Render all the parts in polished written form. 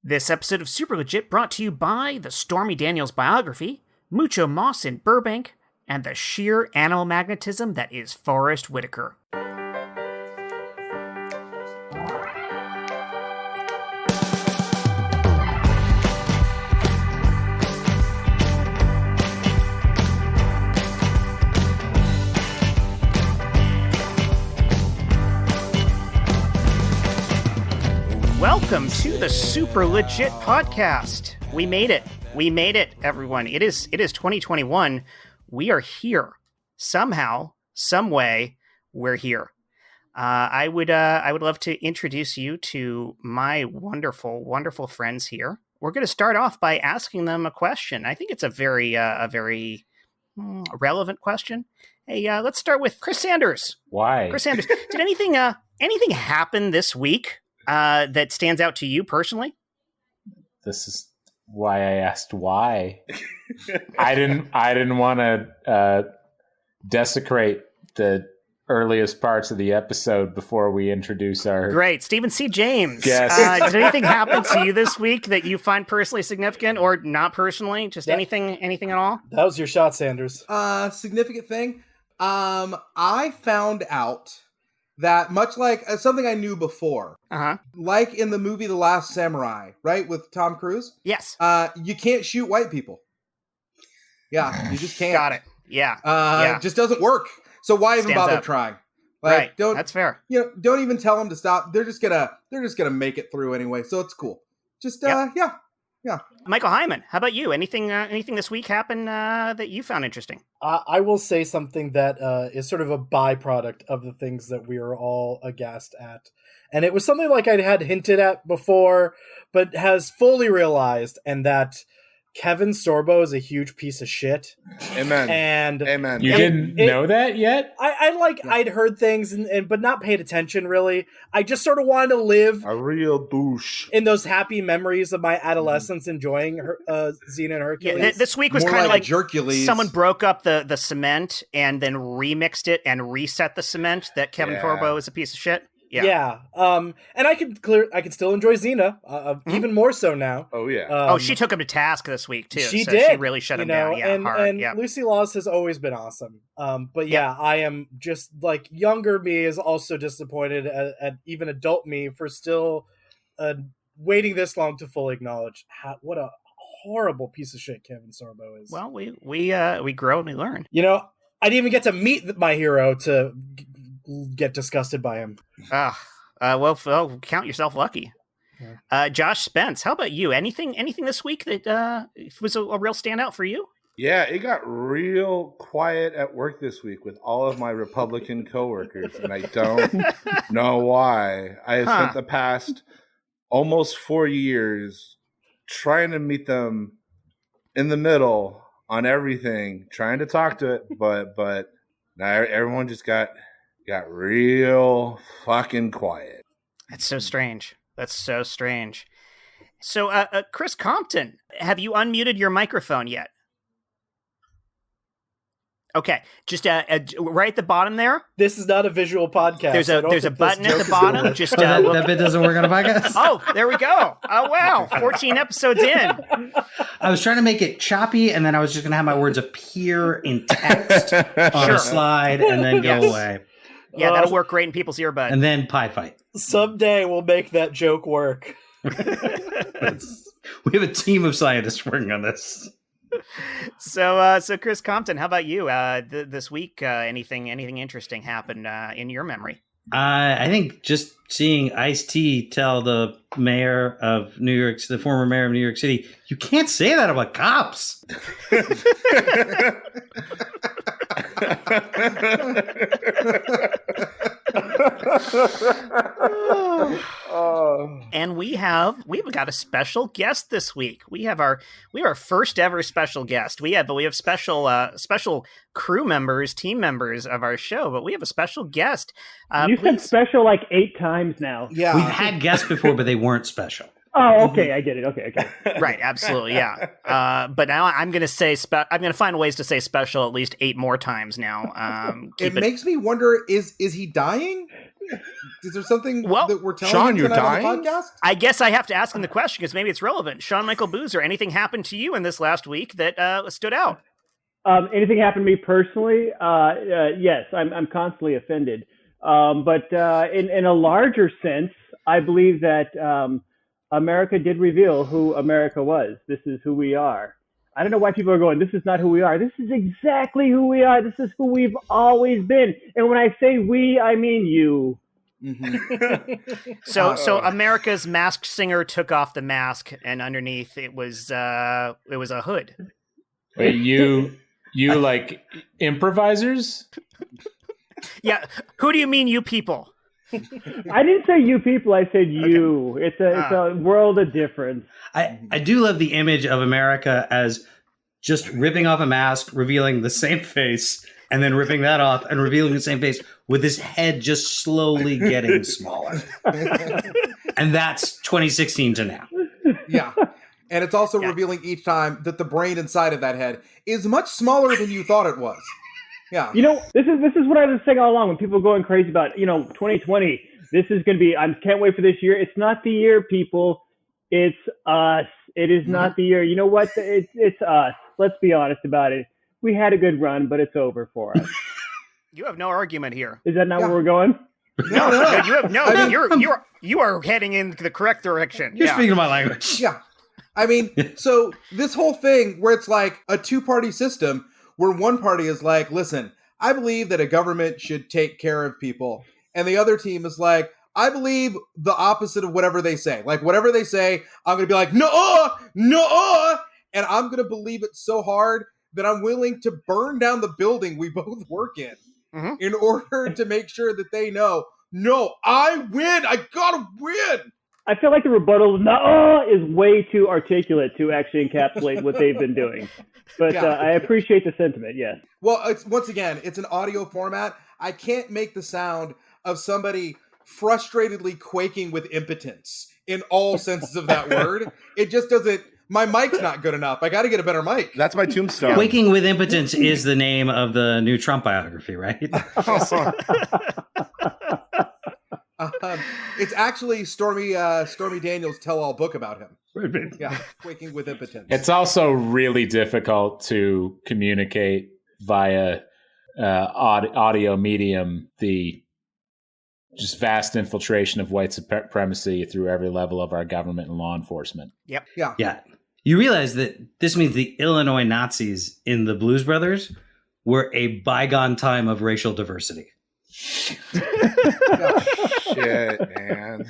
This episode of Super Legit brought to you by the Stormy Daniels biography, Mucho Moss in Burbank, and the sheer animal magnetism that is Forrest Whitaker. Welcome to the Super Legit podcast. We made it. We made it, everyone. It is 2021. We are here. Somehow, some way, we're here. I would love to introduce you to my wonderful, wonderful friends here. We're going to start off by asking them a question. I think it's a very relevant question. Hey, let's start with Chris Sanders. Why? Chris Sanders, did anything happen this week that stands out to you personally? This is why I asked why. I didn't want to desecrate the earliest parts of the episode before we introduce our... Great. Stephen C. James. Yes. Did anything happen to you this week that you find personally significant or not personally? Just anything at all? That was your shot, Sanders. Significant thing. I found out that much like something I knew before, like in the movie The Last Samurai, right, with Tom Cruise? Yes. You can't shoot white people. Yeah, you just can't. Got it. Yeah. It just doesn't work. So why even bother up. trying? Right. That's fair. Don't even tell them to stop. They're just gonna make it through anyway. So it's cool. Just Yeah. Michael Heiman, how about you? Anything this week happen that you found interesting? I will say something that is sort of a byproduct of the things that we are all aghast at. And it was something like I had hinted at before, but has fully realized, and that Kevin Sorbo is a huge piece of shit. Amen. And Amen. You didn't know that yet? I'd heard things but not paid attention really. I just sort of wanted to live A real douche. in those happy memories of my adolescence, enjoying Xena and Hercules. Yeah, this week was More kind of like JERKules. someone broke up the cement and then remixed it and reset the cement. That Kevin Sorbo is a piece of shit. Yeah. And I can still enjoy Xena, even more so now. Oh yeah. She took him to task this week too. She so did. She really shut him down. Yeah, and, hard. And Lucy Laws has always been awesome. But I am just like younger me is also disappointed at even adult me for still waiting this long to fully acknowledge what a horrible piece of shit Kevin Sorbo is. Well, we grow and we learn. I didn't even get to meet my hero to get disgusted by him. Well, count yourself lucky. Yeah. Josh Spence, how about you? Anything this week that was a real standout for you? Yeah, it got real quiet at work this week with all of my Republican coworkers, and I don't know why. I have spent the past almost 4 years trying to meet them in the middle on everything, trying to talk to it, but now everyone just got real fucking quiet. That's so strange. So, Chris Compton, have you unmuted your microphone yet? Okay, just right at the bottom there. This is not a visual podcast. There's a button at the bottom. Just that bit doesn't work on a podcast. Oh, there we go. Oh wow, 14 episodes in. I was trying to make it choppy, and then I was just going to have my words appear in text on a slide, and then go away. Yeah, that'll work great in people's earbuds. And then pie fight. Someday we'll make that joke work. We have a team of scientists working on this. So Chris Compton, how about you? This week, anything interesting happened in your memory? I think just seeing Ice-T tell the mayor of New York, the former mayor of New York City, you can't say that about cops. And we've got a special guest this week. We have our first ever special guest. We have special crew members, team members of our show, but we have a special guest. You said special like 8 times now. Yeah, we've had guests before, but they weren't special. Oh, okay, I get it. Okay. Right, absolutely, yeah. But now I'm going to I'm going to find ways to say special at least 8 more times now. It makes me wonder: is he dying? Is there something Well, that we're telling Sean, you you're tonight dying? on the podcast? I guess I have to ask him the question because maybe it's relevant. Sean Michael Boozer, anything happened to you in this last week that stood out? Anything happened to me personally? Yes, I'm constantly offended. But in a larger sense, I believe that America did reveal who America was. This is who we are. I don't know why people are going, this is not who we are. This is exactly who we are. This is who we've always been. And when I say we, I mean you. Mm-hmm. So America's masked singer took off the mask, and underneath it was a hood. Wait, you like improvisers? Yeah. Who do you mean, you people? I didn't say you people. I said you. Okay. It's a world of difference. I do love the image of America as just ripping off a mask, revealing the same face, and then ripping that off and revealing the same face with his head just slowly getting smaller. And that's 2016 to now. Yeah. And it's also revealing each time that the brain inside of that head is much smaller than you thought it was. Yeah. You know, this is what I was saying all along when people are going crazy about, 2020. This is going to be, I can't wait for this year. It's not the year, people. It's us. It is not the year. You know what? It's us. Let's be honest about it. We had a good run, but it's over for us. You have no argument here. Is that not where we're going? No. You have no. I mean, you are heading in the correct direction. You're speaking my language. Yeah. I mean, so this whole thing where it's like a two-party system where one party is like, listen, I believe that a government should take care of people. And the other team is like, I believe the opposite of whatever they say. Like, whatever they say, I'm going to be like, no. And I'm going to believe it so hard that I'm willing to burn down the building we both work in order to make sure that they know, no, I win. I got to win. I feel like the rebuttal no is way too articulate to actually encapsulate what they've been doing. But I appreciate the sentiment, yes. Well, once again, it's an audio format. I can't make the sound of somebody frustratedly quaking with impotence in all senses of that word. It just doesn't. My mic's not good enough. I got to get a better mic. That's my tombstone. Quaking with Impotence is the name of the new Trump biography, right? It's actually Stormy Daniels' tell-all book about him. Yeah, Quaking with Impotence. It's also really difficult to communicate via audio medium the just vast infiltration of white supremacy through every level of our government and law enforcement. Yep. Yeah. You realize that this means the Illinois Nazis in the Blues Brothers were a bygone time of racial diversity. Shit, man.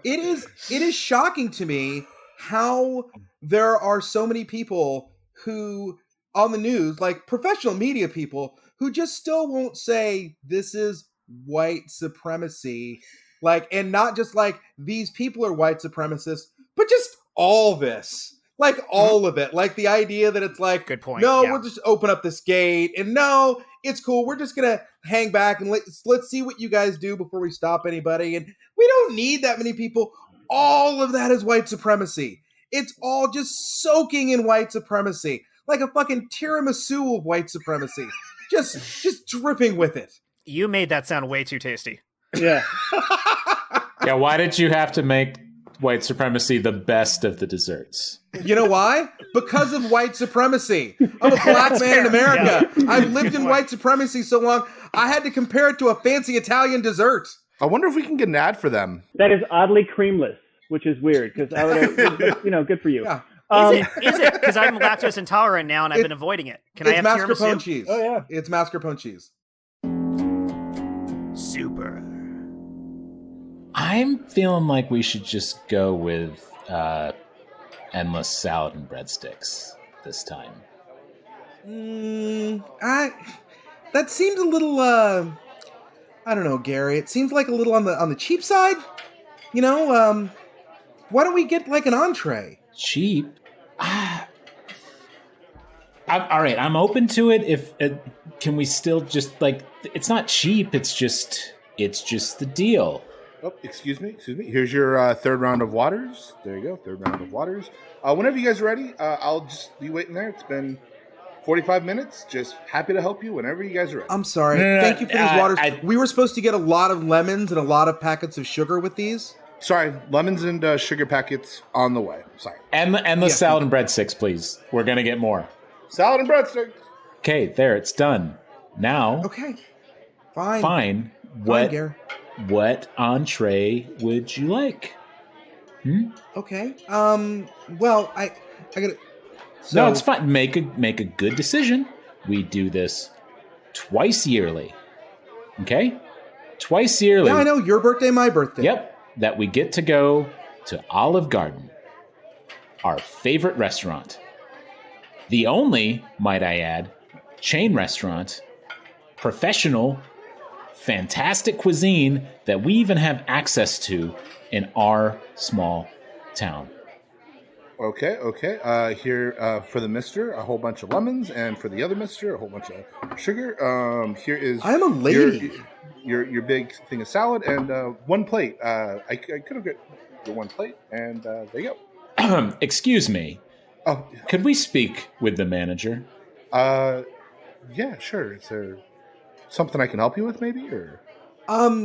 It is shocking to me how there are so many people who on the news, like professional media people, who just still won't say this is white supremacy, like, and not just like these people are white supremacists, but just all this, like all of it, like the idea that it's like, good point. No, we'll just open up this gate, and no, it's cool. We're just gonna hang back and let's see what you guys do before we stop anybody, and we don't need that many people. All of that is white supremacy. It's all just soaking in white supremacy, like a fucking tiramisu of white supremacy, just dripping with it. You made that sound way too tasty. Yeah. Yeah, why did you have to make white supremacy the best of the desserts? You know why? Because of white supremacy. I'm a black man in America. Yeah. I've lived in white supremacy so long, I had to compare it to a fancy Italian dessert. I wonder if we can get an ad for them. That is oddly creamless, which is weird, because I would, good for you. Yeah. Is it? Because I'm lactose intolerant now, and I've been avoiding it. Can I have mascarpone tiramisu? cheese. Oh, yeah. It's mascarpone cheese. Super. I'm feeling like we should just go with endless salad and breadsticks this time. That seems a little I don't know, Gary. It seems like a little on the cheap side. You know, why don't we get like an entree? Cheap? All right, I'm open to it. If can we still just like, it's not cheap. It's just the deal. Oh, excuse me. Here's your third round of waters. There you go, third round of waters. Whenever you guys are ready, I'll just be waiting there. It's been 45 minutes. Just happy to help you whenever you guys are ready. I'm sorry. Thank you for these waters. We were supposed to get a lot of lemons and a lot of packets of sugar with these. Sorry, lemons and sugar packets on the way. Sorry. And the salad and breadsticks, please. We're going to get more. Salad and breadsticks. Okay, there, it's done. Now. Okay. Fine. Fine. What entree would you like? Okay. Well, I gotta. So, no, it's fine. Make a good decision. We do this twice yearly. Okay? Twice yearly. Yeah, I know. Your birthday, my birthday. Yep. That we get to go to Olive Garden, our favorite restaurant. The only, might I add, chain restaurant, professional, fantastic cuisine that we even have access to in our small town. Okay. Here for the mister, a whole bunch of lemons, and for the other mister, a whole bunch of sugar. Here is. I'm a lady. Your big thing of salad and one plate. I could have got the one plate, and there you go. Excuse me. Oh, could we speak with the manager? Yeah, sure. Is there something I can help you with, maybe, or?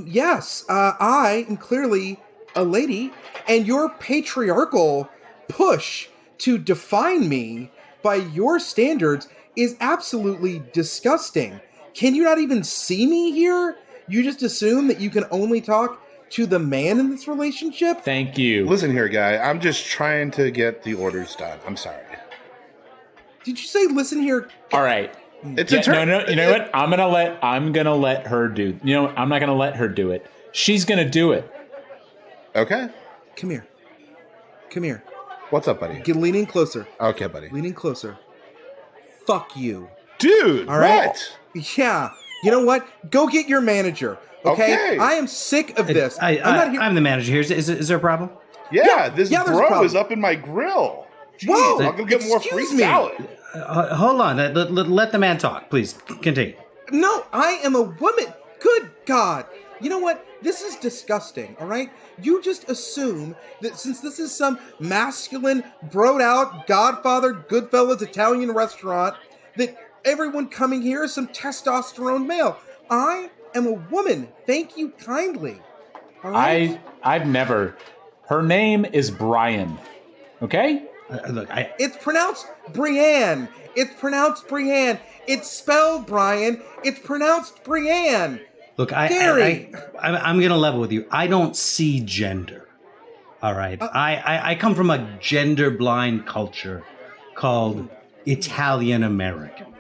Yes. I am clearly a lady, and your patriarchal push to define me by your standards is absolutely disgusting. Can you not even see me here? You just assume that you can only talk to the man in this relationship? Thank you. Listen here, guy. I'm just trying to get the orders done. I'm sorry. Did you say listen here? All right. It's a turn. No. You know what? I'm gonna let her do. You know, I'm not gonna let her do it. She's gonna do it. Okay. Come here. What's up, buddy? Lean in closer. Okay, buddy. Lean in closer. Fuck you. Dude, all right? What? Yeah. You know what? Go get your manager. Okay? I am sick of this. I'm the manager here. Is there a problem? Yeah, this bro is up in my grill. Jeez, whoa! I'll go get more free salad. Hold on. Let the man talk, please. Continue. No, I am a woman. Good God. You know what? This is disgusting, all right? You just assume that since this is some masculine, broed out, Godfather, Goodfellas Italian restaurant, that everyone coming here is some testosterone male. I am a woman. Thank you kindly. All right? I've never. Her name is Brian. Okay? Look, It's pronounced Brienne. It's spelled Brian. It's pronounced Brienne. Look, I'm going to level with you. I don't see gender. All right. I come from a gender blind culture called Italian American.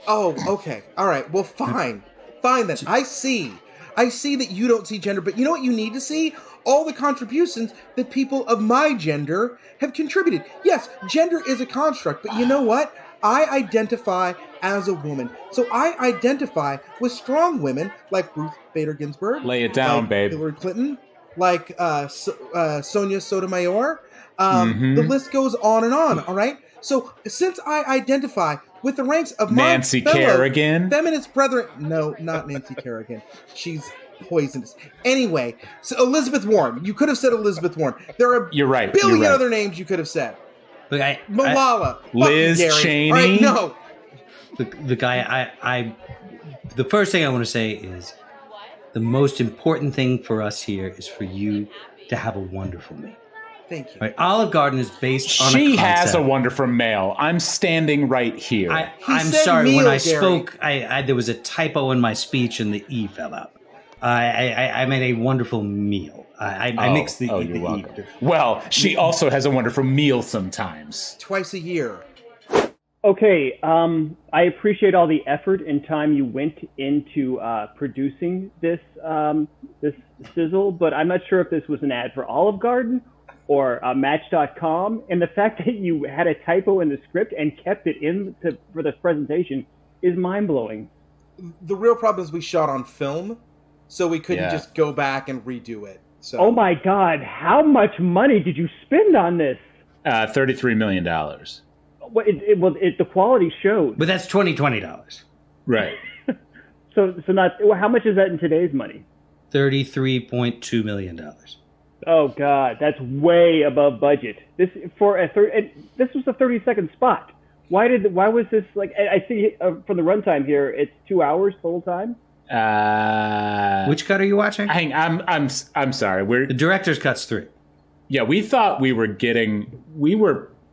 Oh, okay. All right. Well, fine. Fine then. I see that you don't see gender, but you know what you need to see? All the contributions that people of my gender have contributed. Yes, gender is a construct, but you know what? I identify as a woman. So I identify with strong women like Ruth Bader Ginsburg. Lay it down, like babe. Hillary Clinton, like Sonia Sotomayor. The list goes on and on, all right? So since I identify with the ranks of my Nancy Kerrigan, feminist brethren. No, not Nancy Kerrigan. She's poisonous. Anyway, so Elizabeth Warren. You could have said Elizabeth Warren. There are a billion other names you could have said. Look, Malala. Liz Cheney. All right, no. The guy, the first thing I want to say is the most important thing for us here is for you to have a wonderful meal. Thank you. Right, Olive Garden is based on She a concept. has a wonderful male. I'm standing right here. I'm sorry. When I spoke, there was a typo in my speech and the E fell out. I made a wonderful meal. I mixed the you're welcome. E. Well, she also has a wonderful meal sometimes. Twice a year. Okay, I appreciate all the effort and time you went into producing this this sizzle, but I'm not sure if this was an ad for Olive Garden or Match.com, and the fact that you had a typo in the script and kept it in for this presentation is mind-blowing. The real problem is we shot on film, so we couldn't just go back and redo it. So. Oh my God, how much money did you spend on this? $33 million. Well, the quality showed. But that's $20. Right. So not, how much is that in today's money? $33.2 million. Oh God, that's way above budget. This was a 30-second spot. Why was this like? I see from the runtime here, it's 2 hours the whole time. Which cut are you watching? I'm sorry. The director's cut's 3. Yeah, we thought we were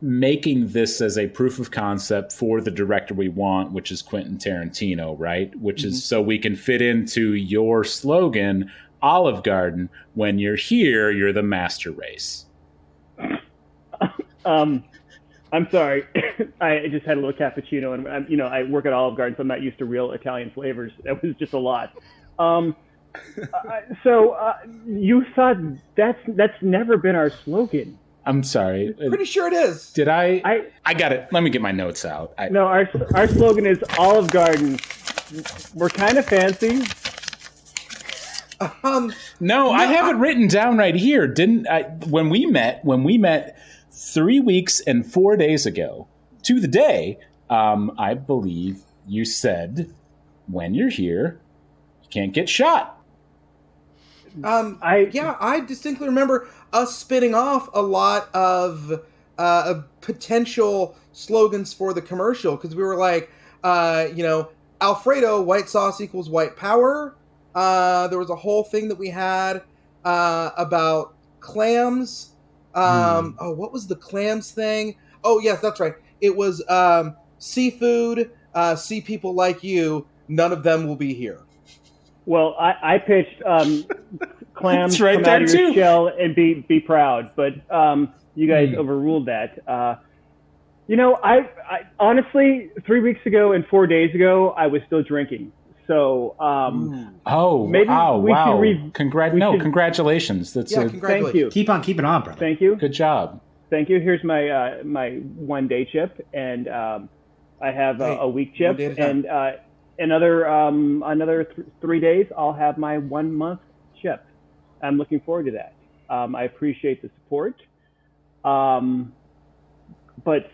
making this as a proof of concept for the director we want, which is Quentin Tarantino, right? Which is so we can fit into your slogan, Olive Garden. When you're here, you're the master race. I'm sorry. I just had a little cappuccino, and I work at Olive Garden, so I'm not used to real Italian flavors. That was just a lot. So you thought that's never been our slogan? I'm sorry. Pretty sure it is. Did I got it. Let me get my notes out. No, our slogan is Olive Garden. We're kind of fancy. No, I have it written down right here. Didn't I? When we met 3 weeks and 4 days ago to the day, I believe you said, when you're here, you can't get shot. I distinctly remember us spinning off a lot of potential slogans for the commercial, because we were like, Alfredo, white sauce equals white power. There was a whole thing that we had about clams. What was the clams thing? Oh, yes, that's right. It was seafood, see people like you, none of them will be here. Well, I pitched clams right come there out of your too. shell and be proud, but you guys overruled that. I honestly 3 weeks ago and 4 days ago I was still drinking. So maybe wow! Congratulations! Congratulations. Thank you. Keep on keeping on, brother. Thank you. Good job. Thank you. Here's my my 1 day chip, and I have a week chip, and another 3 days I'll have my 1 month chip. I'm looking forward to that. I appreciate the support, but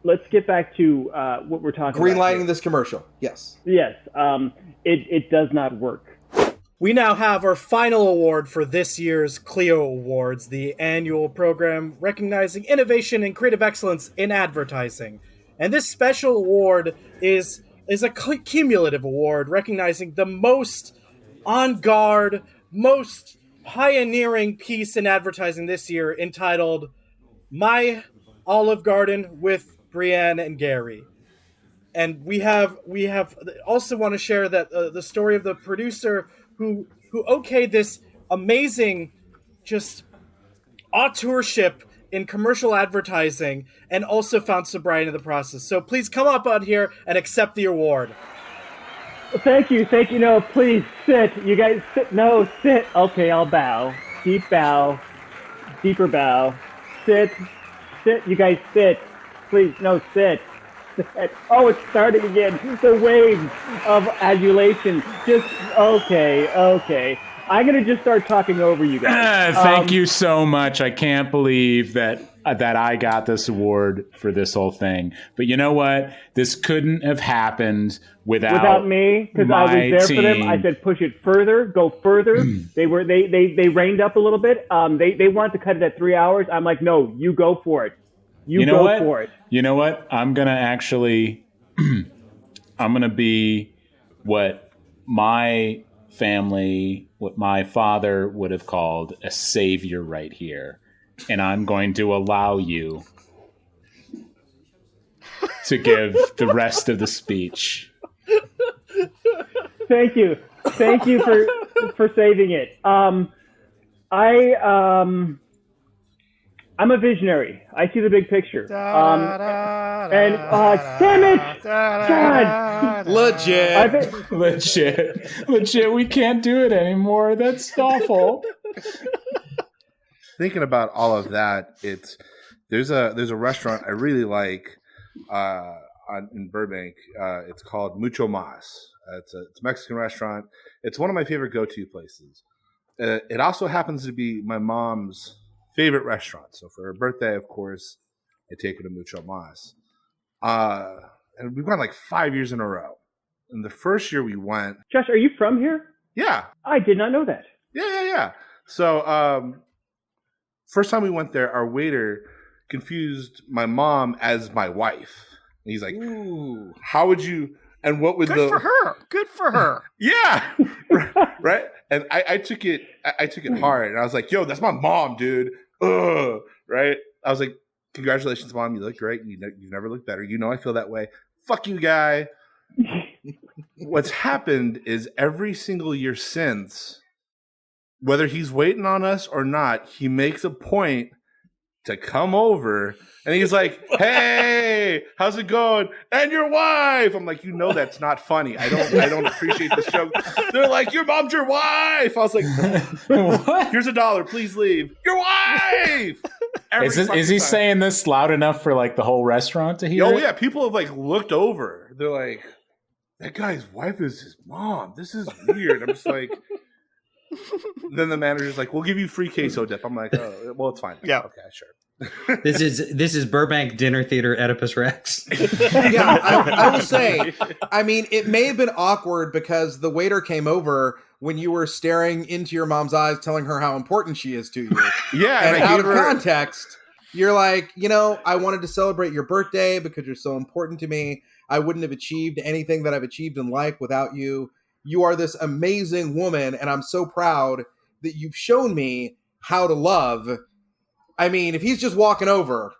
let's get back to what we're talking about. Greenlighting this commercial. Yes. Yes. It does not work. We now have our final award for this year's Clio Awards, the annual program recognizing innovation and creative excellence in advertising. And this special award is a cumulative award recognizing the most on-guard, most pioneering piece in advertising this year, entitled My Olive Garden with Brienne and Gary. And we have also want to share that the story of the producer who okayed this amazing just auteurship in commercial advertising and also found sobriety in the process. So please come up out here and accept the award. Thank you. No, please sit. You guys sit. No, sit. Okay, I'll bow. Deep bow. Deeper bow. Sit. You guys sit. Please, no, sit. Oh, it's starting again. The waves of adulation. Just, okay. I'm going to just start talking over you guys. Thank you so much. I can't believe that I got this award for this whole thing. But you know what? This couldn't have happened without me, because I was there for them. I said, push it further, go further. They reined up a little bit. They wanted to cut it at 3 hours. I'm like, no, you go for it. You know go for it. You know what? I'm going to actually, I'm going to be what my family, what my father would have called a savior right here. And I'm going to allow you to give the rest of the speech. Thank you for saving it. I'm a visionary. I see the big picture. Damn it! God! Legit. We can't do it anymore. That's awful. Thinking about all of that, there's a restaurant I really like in Burbank. It's called Mucho Mas. It's a Mexican restaurant. It's one of my favorite go-to places. It also happens to be my mom's favorite restaurant. So for her birthday, of course, I take her to Mucho Mas. And we've gone like 5 years in a row. And the first year we went... Josh, are you from here? Yeah. I did not know that. Yeah. So first time we went there, our waiter confused my mom as my wife. And he's like, Ooh. how would you, and what would Good for her. Good for her. Yeah. Right. And I took it hard. And I was like, yo, that's my mom, dude. Ugh. Right. I was like, congratulations, mom. You look great. You've never looked better. You know, I feel that way. Fuck you, guy. What's happened is every single year since, whether he's waiting on us or not, he makes a point to come over and he's like, hey, how's it going? And your wife. I'm like, you know, that's not funny. I don't appreciate this joke. They're like, your mom's your wife. I was like, What? here's $1. Please leave. Your wife. Is he saying this loud enough for like the whole restaurant to hear? Oh it? yeah, people have like looked over. They're like, that guy's wife is his mom. This is weird. I'm just like. Then the manager's like, we'll give you free queso dip. I'm like, oh, well, it's fine. Yeah. Okay, sure. This is Burbank Dinner Theater Oedipus Rex. Yeah, I will say, I mean, it may have been awkward because the waiter came over when you were staring into your mom's eyes, telling her how important she is to you. Yeah, And I out gave of her. context, you're like, you know, I wanted to celebrate your birthday because you're so important to me. I wouldn't have achieved anything that I've achieved in life without you. You are this amazing woman, and I'm so proud that you've shown me how to love. I mean, if he's just walking over.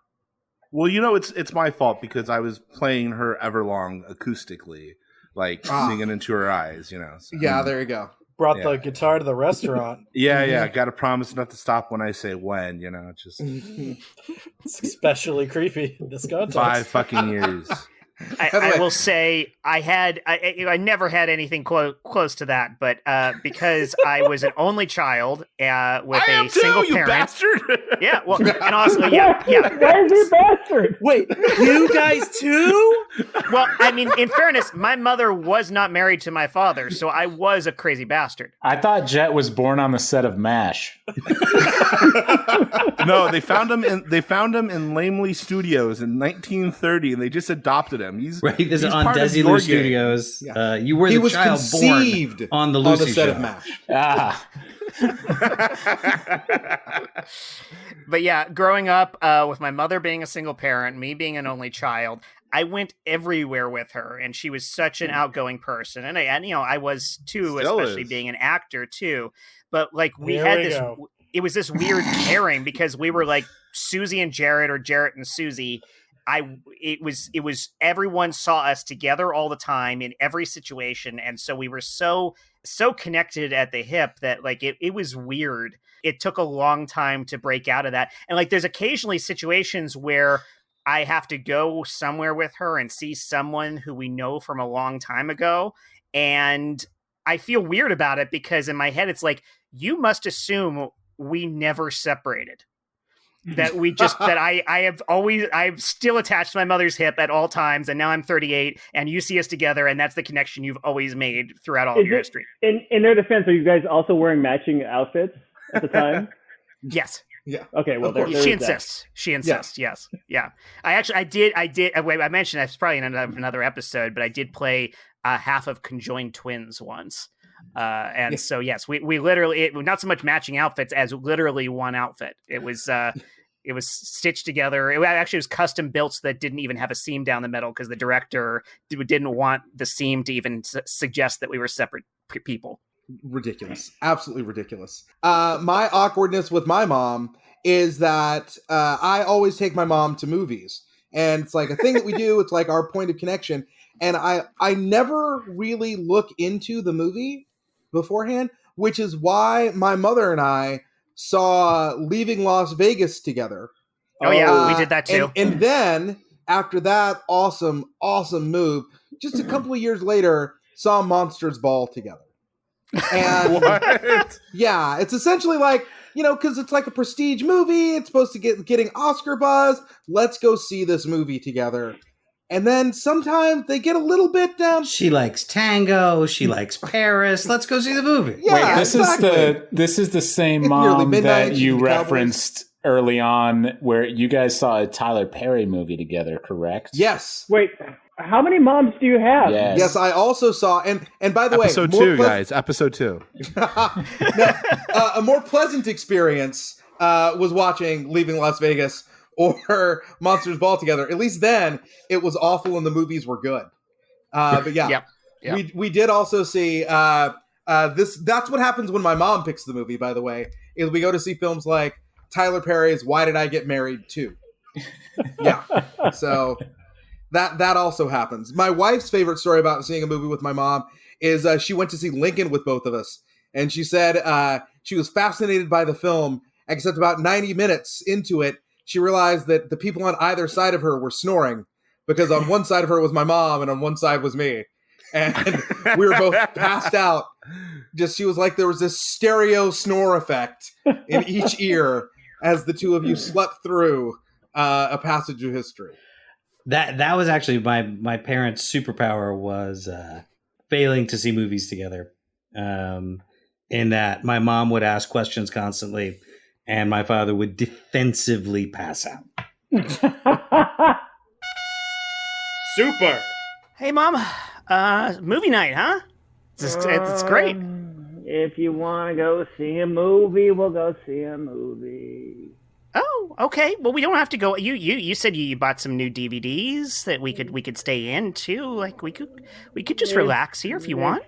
Well, you know, it's my fault because I was playing her Everlong acoustically, like singing into her eyes, you know. So. Yeah, there you go. Brought the guitar to the restaurant. Yeah. Got to promise not to stop when I say when, you know. Just It's especially creepy in this context. 5 fucking years. I will say I never had anything close to that, but because I was an only child with I am a single too, you parent. bastard. Yeah, well, and also, yeah. Why is he a bastard? Wait, you guys too? Well, I mean, in fairness, my mother was not married to my father, so I was a crazy bastard. I thought Jet was born on the set of MASH. No, they found him in Lamely Studios in 1930, and they just adopted him. He's This is on part of Desi your Lou gang. Studios. Yeah. You were He the was child conceived born on the Lucy set show. of MASH. Ah, But yeah, growing up with my mother being a single parent, me being an only child, I went everywhere with her, and she was such an outgoing person, and I was too, Still especially is. being an actor too. But like Here it was this weird pairing because we were like Susie and Jarrett, or Jarrett and Susie. It was everyone saw us together all the time in every situation, and so we were so connected at the hip that like it was weird. It took a long time to break out of that, and like there's occasionally situations where I have to go somewhere with her and see someone who we know from a long time ago, and I feel weird about it because in my head it's like, you must assume we never separated. That we just that I'm still attached to my mother's hip at all times, and now I'm 38, and you see us together, and that's the connection you've always made throughout all of your history. In their defense, are you guys also wearing matching outfits at the time? Yes. Yeah. Okay, well, there She is that. insists. She insists. Yes. Yeah. I did. Wait, I mentioned that's probably in another episode, but I did play half of conjoined twins once. So yes, we literally, not so much matching outfits as literally one outfit. It was stitched together. It actually was custom built so that didn't even have a seam down the middle because the director didn't want the seam to even suggest that we were separate people. Ridiculous. Absolutely ridiculous. My awkwardness with my mom is that I always take my mom to movies. And it's like a thing that we do. It's like our point of connection. And I never really look into the movie beforehand, which is why my mother and I saw Leaving Las Vegas together. Oh yeah, we did that too. And then after that awesome move, just a couple of years later, saw Monsters Ball together. And What? yeah, it's essentially like, because it's like a prestige movie. It's supposed to getting Oscar buzz. Let's go see this movie together. And then sometimes they get a little bit. She likes tango. She likes Paris. Let's go see the movie. Yeah, wait, this is the same It's nearly mom midnight, that she's you the Cowboys. referenced early on, where you guys saw a Tyler Perry movie together, correct? Yes. Wait, how many moms do you have? Yes. Yes, I also saw, and by the Episode way, 2, guys. Episode 2. a more pleasant experience was watching Leaving Las Vegas or Monsters Ball together. At least then it was awful and the movies were good. But yeah, Yep. we did also see this. That's what happens when my mom picks the movie, by the way, is we go to see films like Tyler Perry's Why Did I Get Married Too? Yeah. So that also happens. My wife's favorite story about seeing a movie with my mom is she went to see Lincoln with both of us. And she said she was fascinated by the film, except about 90 minutes into it, she realized that the people on either side of her were snoring, because on one side of her was my mom and on one side was me. And we were both passed out. Just, she was like, there was this stereo snore effect in each ear as the two of you slept through a passage of history. That was actually my parents' superpower, was failing to see movies together. In that my mom would ask questions constantly, and my father would defensively pass out. Super. Hey, Mom. Movie night, huh? It's great. If you want to go see a movie, we'll go see a movie. Oh, okay. Well, we don't have to go. You said you bought some new DVDs that we could stay in too. Like we could just relax here if you want.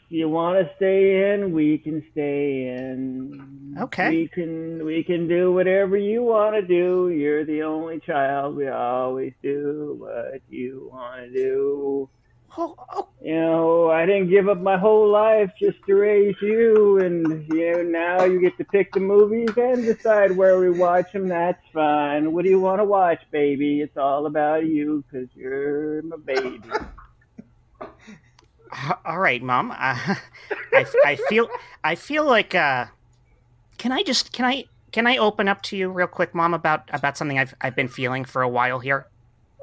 If you want to stay in, we can stay in. Okay. We can do whatever you want to do. You're the only child. We always do what you want to do. Oh. You know, I didn't give up my whole life just to raise you, and now you get to pick the movies and decide where we watch them. That's fine. What do you want to watch, baby? It's all about you, because you're my baby. All right, Mom. I feel like can I open up to you real quick, Mom, about something I've been feeling for a while here?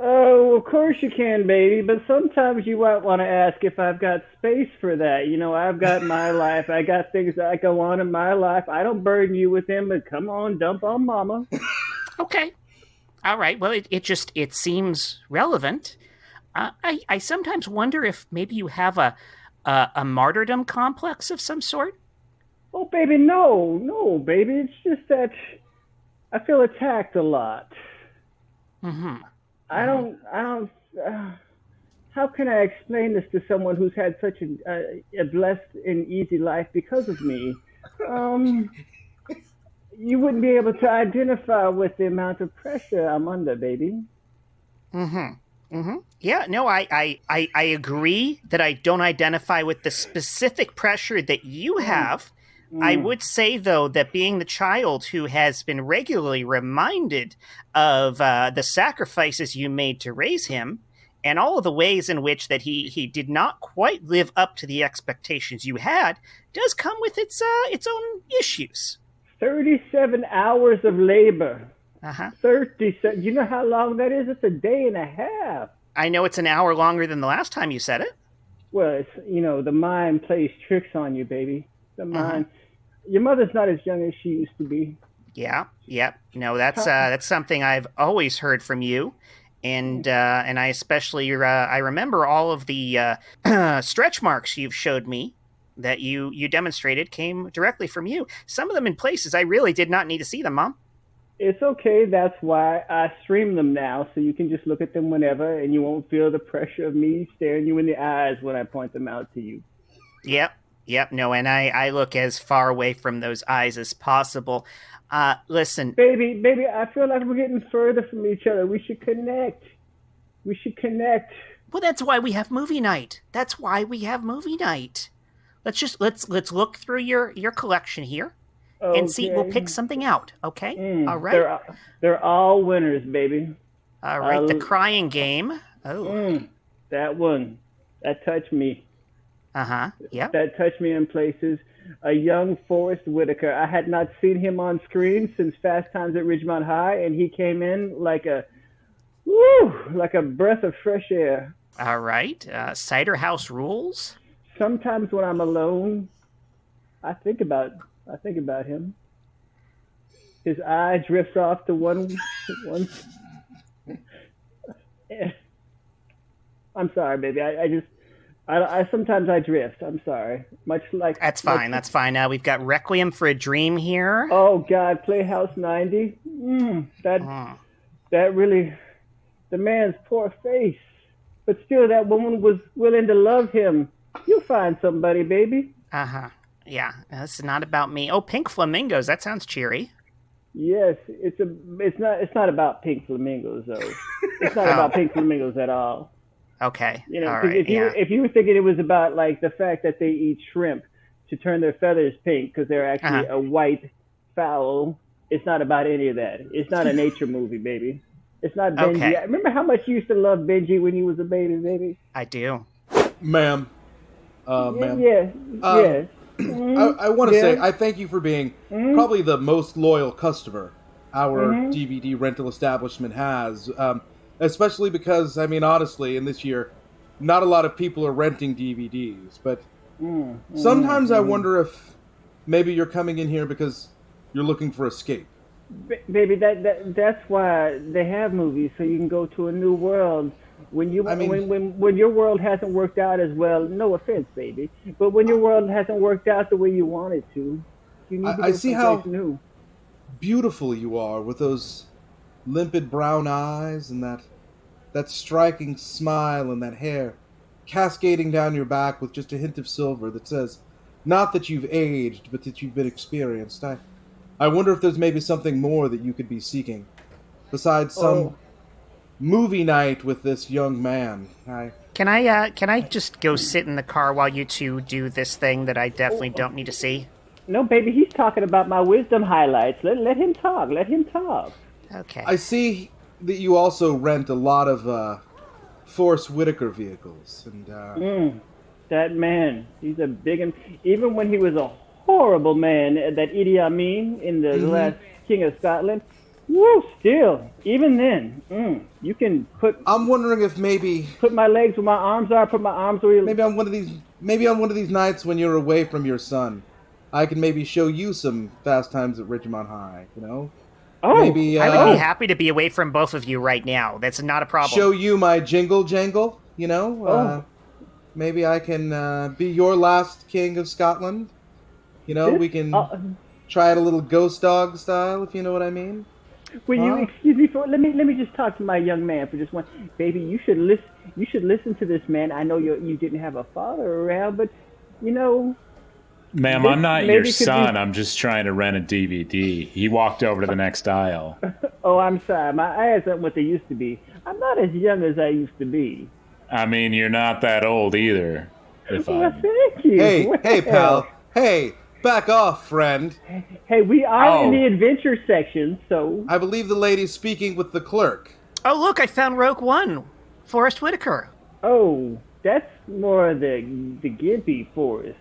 Oh, of course you can, baby, but sometimes you might want to ask if I've got space for that. You know, I've got my life. I got things that go on in my life. I don't burden you with them, but come on, dump on Mama. Okay. All right. Well, it seems relevant. I sometimes wonder if maybe you have a martyrdom complex of some sort. Oh, baby, no, baby. It's just that I feel attacked a lot. Mm-hmm. I don't. How can I explain this to someone who's had such a blessed and easy life because of me? You wouldn't be able to identify with the amount of pressure I'm under, baby. Mm-hmm. Mm-hmm. Yeah. No, I agree that I don't identify with the specific pressure that you have. I would say, though, that being the child who has been regularly reminded of the sacrifices you made to raise him and all of the ways in which that he did not quite live up to the expectations you had does come with its own issues. 37 hours of labor. Uh-huh. 37. You know how long that is? It's a day and a half. I know it's an hour longer than the last time you said it. Well, it's, the mind plays tricks on you, baby. The mind. Your mother's not as young as she used to be. Yeah. No, that's something I've always heard from you, and I especially I remember all of the stretch marks you've showed me that you demonstrated came directly from you. Some of them in places I really did not need to see them, Mom. It's okay. That's why I stream them now, so you can just look at them whenever, and you won't feel the pressure of me staring you in the eyes when I point them out to you. Yep, no, and I look as far away from those eyes as possible. Listen. Baby, I feel like we're getting further from each other. We should connect. Well, that's why we have movie night. Let's look through your collection here and see. We'll pick something out, okay? All right. They're all winners, baby. All right, the crying game. Oh. That one. That touched me. Uh-huh, yeah. That touched me in places. A young Forrest Whitaker. I had not seen him on screen since Fast Times at Ridgemont High, and he came in like a breath of fresh air. All right. Cider House Rules. Sometimes when I'm alone, I think about him. His eye drifts off to one. I'm sorry, baby. I sometimes I drift. I'm sorry. Much like that's fine. That's fine. Now we've got Requiem for a Dream here. Oh God, Playhouse 90. That really, the man's poor face. But still, that woman was willing to love him. You'll find somebody, baby. Uh-huh. Yeah, it's not about me. Oh, pink flamingos. That sounds cheery. Yes, it's not about pink flamingos though. It's not about pink flamingos at all. Okay. You know, all right. if you were thinking it was about like the fact that they eat shrimp to turn their feathers pink because they're actually a white fowl, it's not about any of that. It's not a nature movie, baby. It's not Benji. Okay. Remember how much you used to love Benji when you was a baby? I do. Ma'am. Ma'am. Yeah. I want to say I thank you for being probably the most loyal customer our DVD rental establishment has, especially because, I mean, honestly, in this year, not a lot of people are renting DVDs, but sometimes I wonder if maybe you're coming in here because you're looking for escape. Baby, that's why they have movies, so you can go to a new world. When your world hasn't worked out as well, no offense, baby, but when your world hasn't worked out the way you want it to, you need to go see how new. Beautiful you are with those limpid brown eyes and that striking smile and that hair cascading down your back with just a hint of silver that says, not that you've aged, but that you've been experienced. I wonder if there's maybe something more that you could be seeking besides some movie night with this young man. Can I just go sit in the car while you two do this thing that I definitely don't need to see? No, baby, he's talking about my wisdom highlights. Let him talk. Let him talk. Okay. I see that you also rent a lot of Forrest Whitaker vehicles, and that man, he's a big. Even when he was a horrible man, that Idi Amin in the last King of Scotland. Woo! Still, even then, you can put. I'm wondering if maybe put my legs where my arms are. Put my arms where. Maybe on one of these nights when you're away from your son, I can maybe show you some Fast Times at Ridgemont High. You know. Oh, maybe I would be happy to be away from both of you right now. That's not a problem. Show you my jingle jangle. You know. Maybe I can be your last King of Scotland. You know, we can try it a little Ghost Dog style, if you know what I mean. Will you excuse me for? Let me just talk to my young man for just one. Baby, you should listen. You should listen to this man. I know you didn't have a father around, but you know. Ma'am, I'm not your son. I'm just trying to rent a DVD. He walked over to the next aisle. Oh, I'm sorry. My eyes aren't what they used to be. I'm not as young as I used to be. I mean, you're not that old either. Thank you. Hey, pal. Hey. Back off, friend. Hey, we are in the adventure section, so... I believe the lady's speaking with the clerk. Oh, look, I found Rogue One. Forrest Whitaker. Oh, that's more the Gimpy Forrest.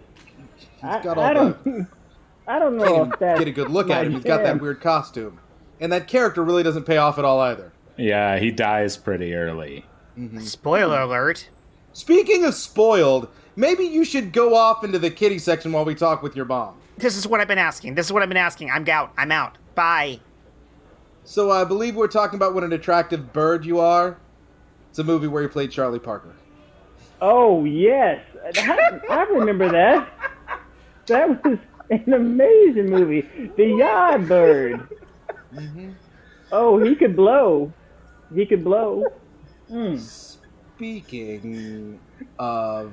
I don't know if that's... Get a good look at him. He's got that weird costume. And that character really doesn't pay off at all either. Yeah, he dies pretty early. Spoiler alert. Speaking of spoiled... Maybe you should go off into the kitty section while we talk with your mom. This is what I've been asking. I'm out. I'm out. Bye. So I believe we're talking about what an attractive bird you are. It's a movie where you played Charlie Parker. Oh, yes. I remember that. That was an amazing movie. The Yardbird. Oh, he could blow. Speaking of...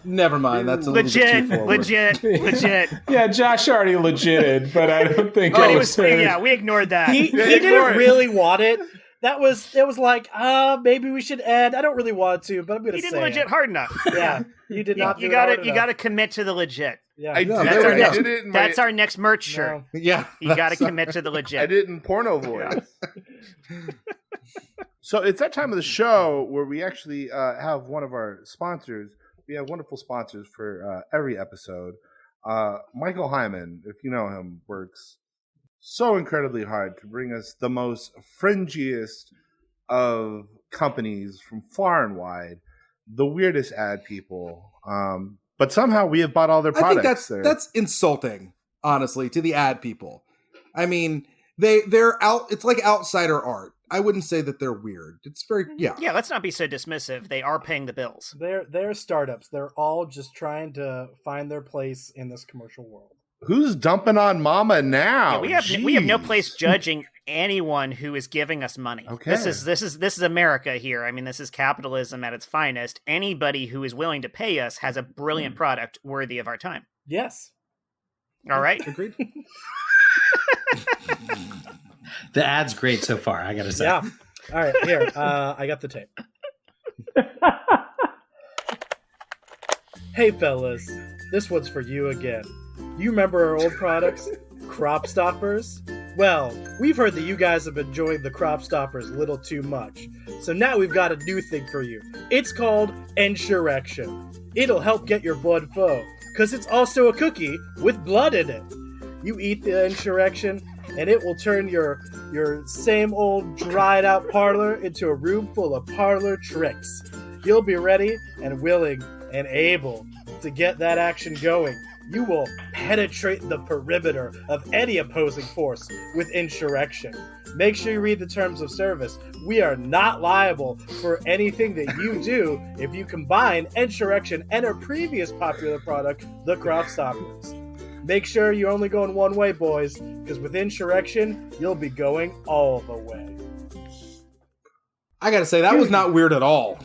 Never mind, that's a little bit too forward. Legit. Yeah, Josh already legited, but I don't think we ignored that. He didn't really want it. It was like, maybe we should end. I don't really want to, but I'm going to say He didn't legit hard enough. Yeah, you did not. You got to commit to the legit. Yeah, I did. That's our next merch shirt. Yeah, you got to commit to the legit. I did in porno voice. So it's that time of the show where we actually have one of our sponsors. We have wonderful sponsors for every episode. Michael Heiman, if you know him, works so incredibly hard to bring us the most fringiest of companies from far and wide, the weirdest ad people. But somehow we have bought all their products. I think that's insulting, honestly, to the ad people. I mean, they're out. It's like outsider art. I wouldn't say that they're weird. It's very Yeah, let's not be so dismissive. They are paying the bills. They're startups. They're all just trying to find their place in this commercial world. Who's dumping on Mama now? Yeah, we have no place judging anyone who is giving us money. Okay. This is America here. I mean, this is capitalism at its finest. Anybody who is willing to pay us has a brilliant product worthy of our time. Yes. All right. Agreed. The ad's great so far, I gotta say. Yeah. All right, here. I got the tape. Hey, fellas. This one's for you again. You remember our old products? Crop Stoppers? Well, we've heard that you guys have been enjoying the Crop Stoppers a little too much. So now we've got a new thing for you. It's called Insurrection. It'll help get your blood flow, because it's also a cookie with blood in it. You eat the Insurrection, and it will turn your same old dried out parlor into a room full of parlor tricks. You'll be ready and willing and able to get that action going. You will penetrate the perimeter of any opposing force with Insurrection. Make sure you read the terms of service. We are not liable for anything that you do if you combine Insurrection and our previous popular product, the Crop Stoppers. Make sure you're only going one way, boys, because with Insurrection, you'll be going all the way. I gotta say, that was not weird at all.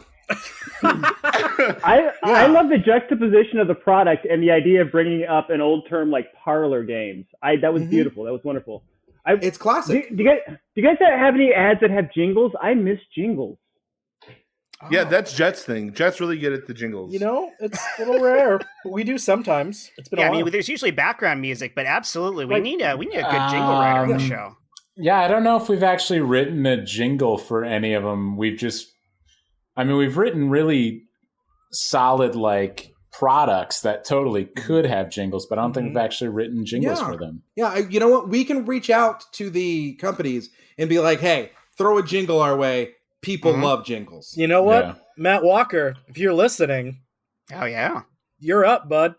I love the juxtaposition of the product and the idea of bringing up an old term like parlor games. That was beautiful. That was wonderful. It's classic. Do you guys have any ads that have jingles? I miss jingles. Yeah, that's Jet's thing. Jet's really good at the jingles. You know, it's a little rare, but we do sometimes. It's been a Yeah, I while. mean, there's usually background music, but absolutely, we need a good jingle writer on the show. Yeah, I don't know if we've actually written a jingle for any of them. We've written really solid products that totally could have jingles, but I don't think we've actually written jingles for them. Yeah, you know what? We can reach out to the companies and be like, hey, throw a jingle our way. People love jingles. You know what? Yeah. Matt Walker, if you're listening, Oh, yeah. you're up, bud.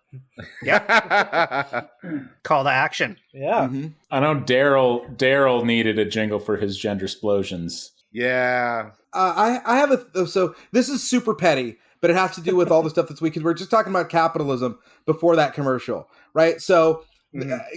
Call to action. Yeah. I know Daryl needed a jingle for his gender explosions. Yeah. I have so this is super petty, but it has to do with all the stuff this week because we're just talking about capitalism before that commercial, right? So,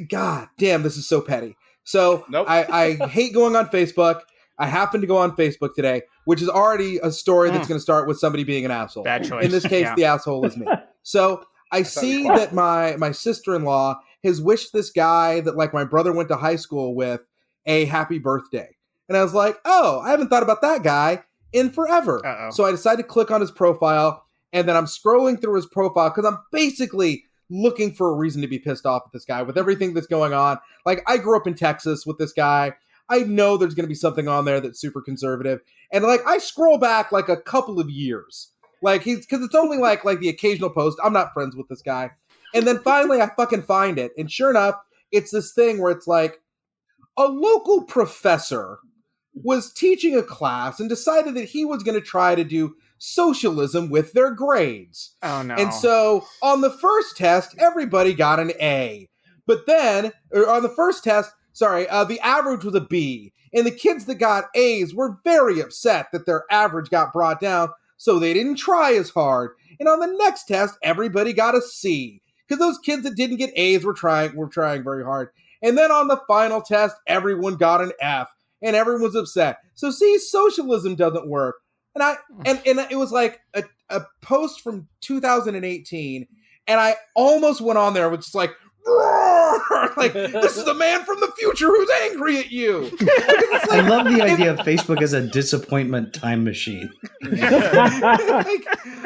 God damn, this is so petty. So Nope. I hate going on Facebook. I happen to go on Facebook today, which is already a story that's going to start with somebody being an asshole. Bad choice. In this case, Yeah. the asshole is me. So I see that my sister-in-law has wished this guy that my brother went to high school with a happy birthday. And I was like, oh, I haven't thought about that guy in forever. Uh-oh. So I decided to click on his profile, and then I'm scrolling through his profile because I'm basically looking for a reason to be pissed off at this guy with everything that's going on. I grew up in Texas with this guy. I know there's going to be something on there that's super conservative. And I scroll back a couple of years. Because it's only the occasional post. I'm not friends with this guy. And then finally I fucking find it. And sure enough, it's this thing where it's a local professor was teaching a class and decided that he was going to try to do socialism with their grades. Oh, no. And so on the first test, everybody got an A. But then, on the first test, the average was a B. And the kids that got A's were very upset that their average got brought down, so they didn't try as hard. And on the next test, everybody got a C. Because those kids that didn't get A's were trying very hard. And then on the final test, everyone got an F. And everyone was upset. So see, socialism doesn't work. And it was a post from 2018, and I almost went on there with just roar! This is a man from the future who's angry at you. I love the idea of Facebook as a disappointment time machine.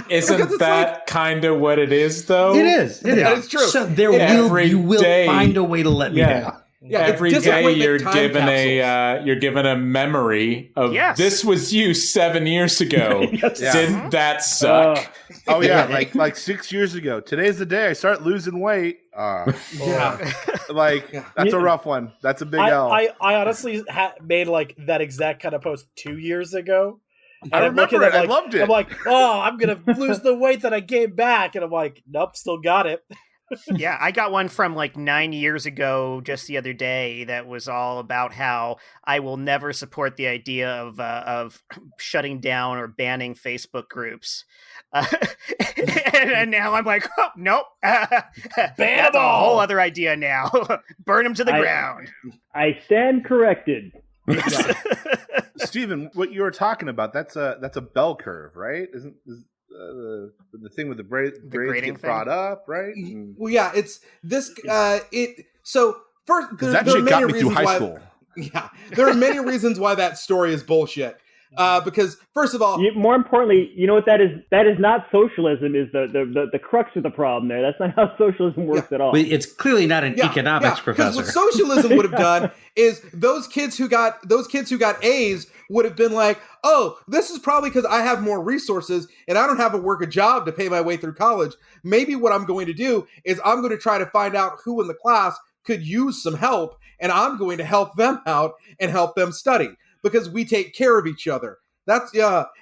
Isn't that kind of what it is, though? It is. That is true. So you will day- find a way to let me down. Yeah, Every it's day disappointment you're time given a memory of this was you 7 years ago. Didn't that suck? Oh yeah, like 6 years ago. Today's the day I start losing weight. That's a rough one. That's a big L. I honestly made that exact kind of post 2 years ago. I remember it. I loved it. I'm I'm gonna lose the weight that I gained back, and I'm nope, still got it. Yeah, I got one from 9 years ago just the other day that was all about how I will never support the idea of shutting down or banning Facebook groups. And now I'm oh, nope. That's a whole other idea now. Burn them to the ground. I stand corrected. Stephen, what you were talking about, that's a bell curve, right? Isn't the thing with the grades get brought up, right? Well, yeah, it's this. So first, that shit got me through high school. Yeah, there are many reasons why that story is bullshit. Because first of all, more importantly, you know what that is? That is not socialism. Is the crux of the problem there? That's not how socialism works at all. But it's clearly not an economics professor. Because what socialism would have done is those kids who got A's would have been like, oh, this is probably because I have more resources and I don't have to work a job to pay my way through college. Maybe what I'm going to do is I'm going to try to find out who in the class could use some help, and I'm going to help them out and help them study because we take care of each other. That's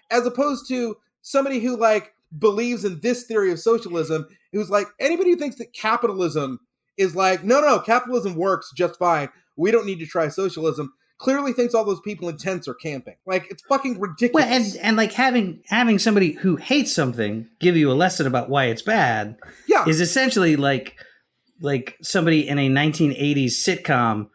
as opposed to somebody who like believes in this theory of socialism, who's like anybody who thinks that capitalism is like, no, capitalism works just fine. We don't need to try socialism. Clearly thinks all those people in tents are camping. Like, it's fucking ridiculous. Well, and like having somebody who hates something give you a lesson about why it's bad is essentially like somebody in a 1980s sitcom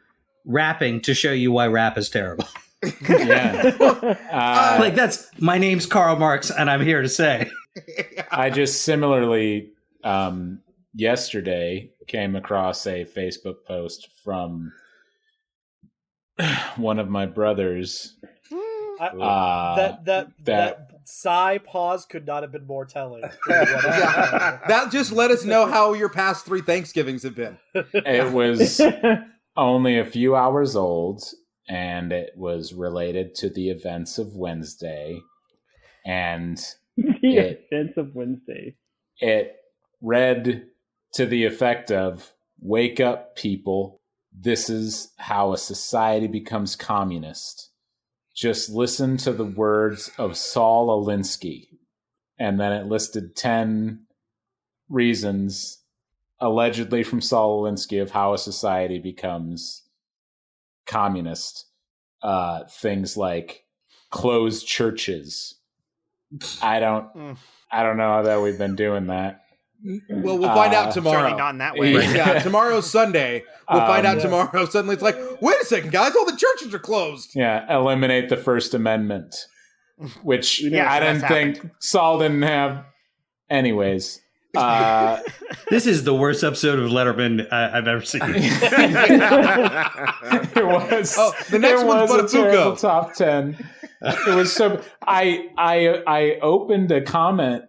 rapping to show you why rap is terrible. Like, that's, my name's Karl Marx and I'm here to say. I just similarly yesterday came across a Facebook post from one of my brothers. That sigh pause could not have been more telling. That just let us know how your past 3 Thanksgivings have been. It was only a few hours old, and it was related to the events of Wednesday. And events of Wednesday. It read to the effect of, "Wake up, people. This is how a society becomes communist. Just listen to the words of Saul Alinsky." And then it listed 10 reasons, allegedly from Saul Alinsky, of how a society becomes communist. Things like closed churches. I don't know that we've been doing that. Well, we'll find out tomorrow. Certainly not in that way. Yeah, tomorrow's Sunday. We'll find out tomorrow. Suddenly it's like, wait a second, guys, all the churches are closed. Yeah, eliminate the First Amendment, which I didn't think Saul didn't have. Anyways. This is the worst episode of Letterman I've ever seen. It was. Oh, the next one's a terrible Buttafuoco. top 10. It was so. I opened a comment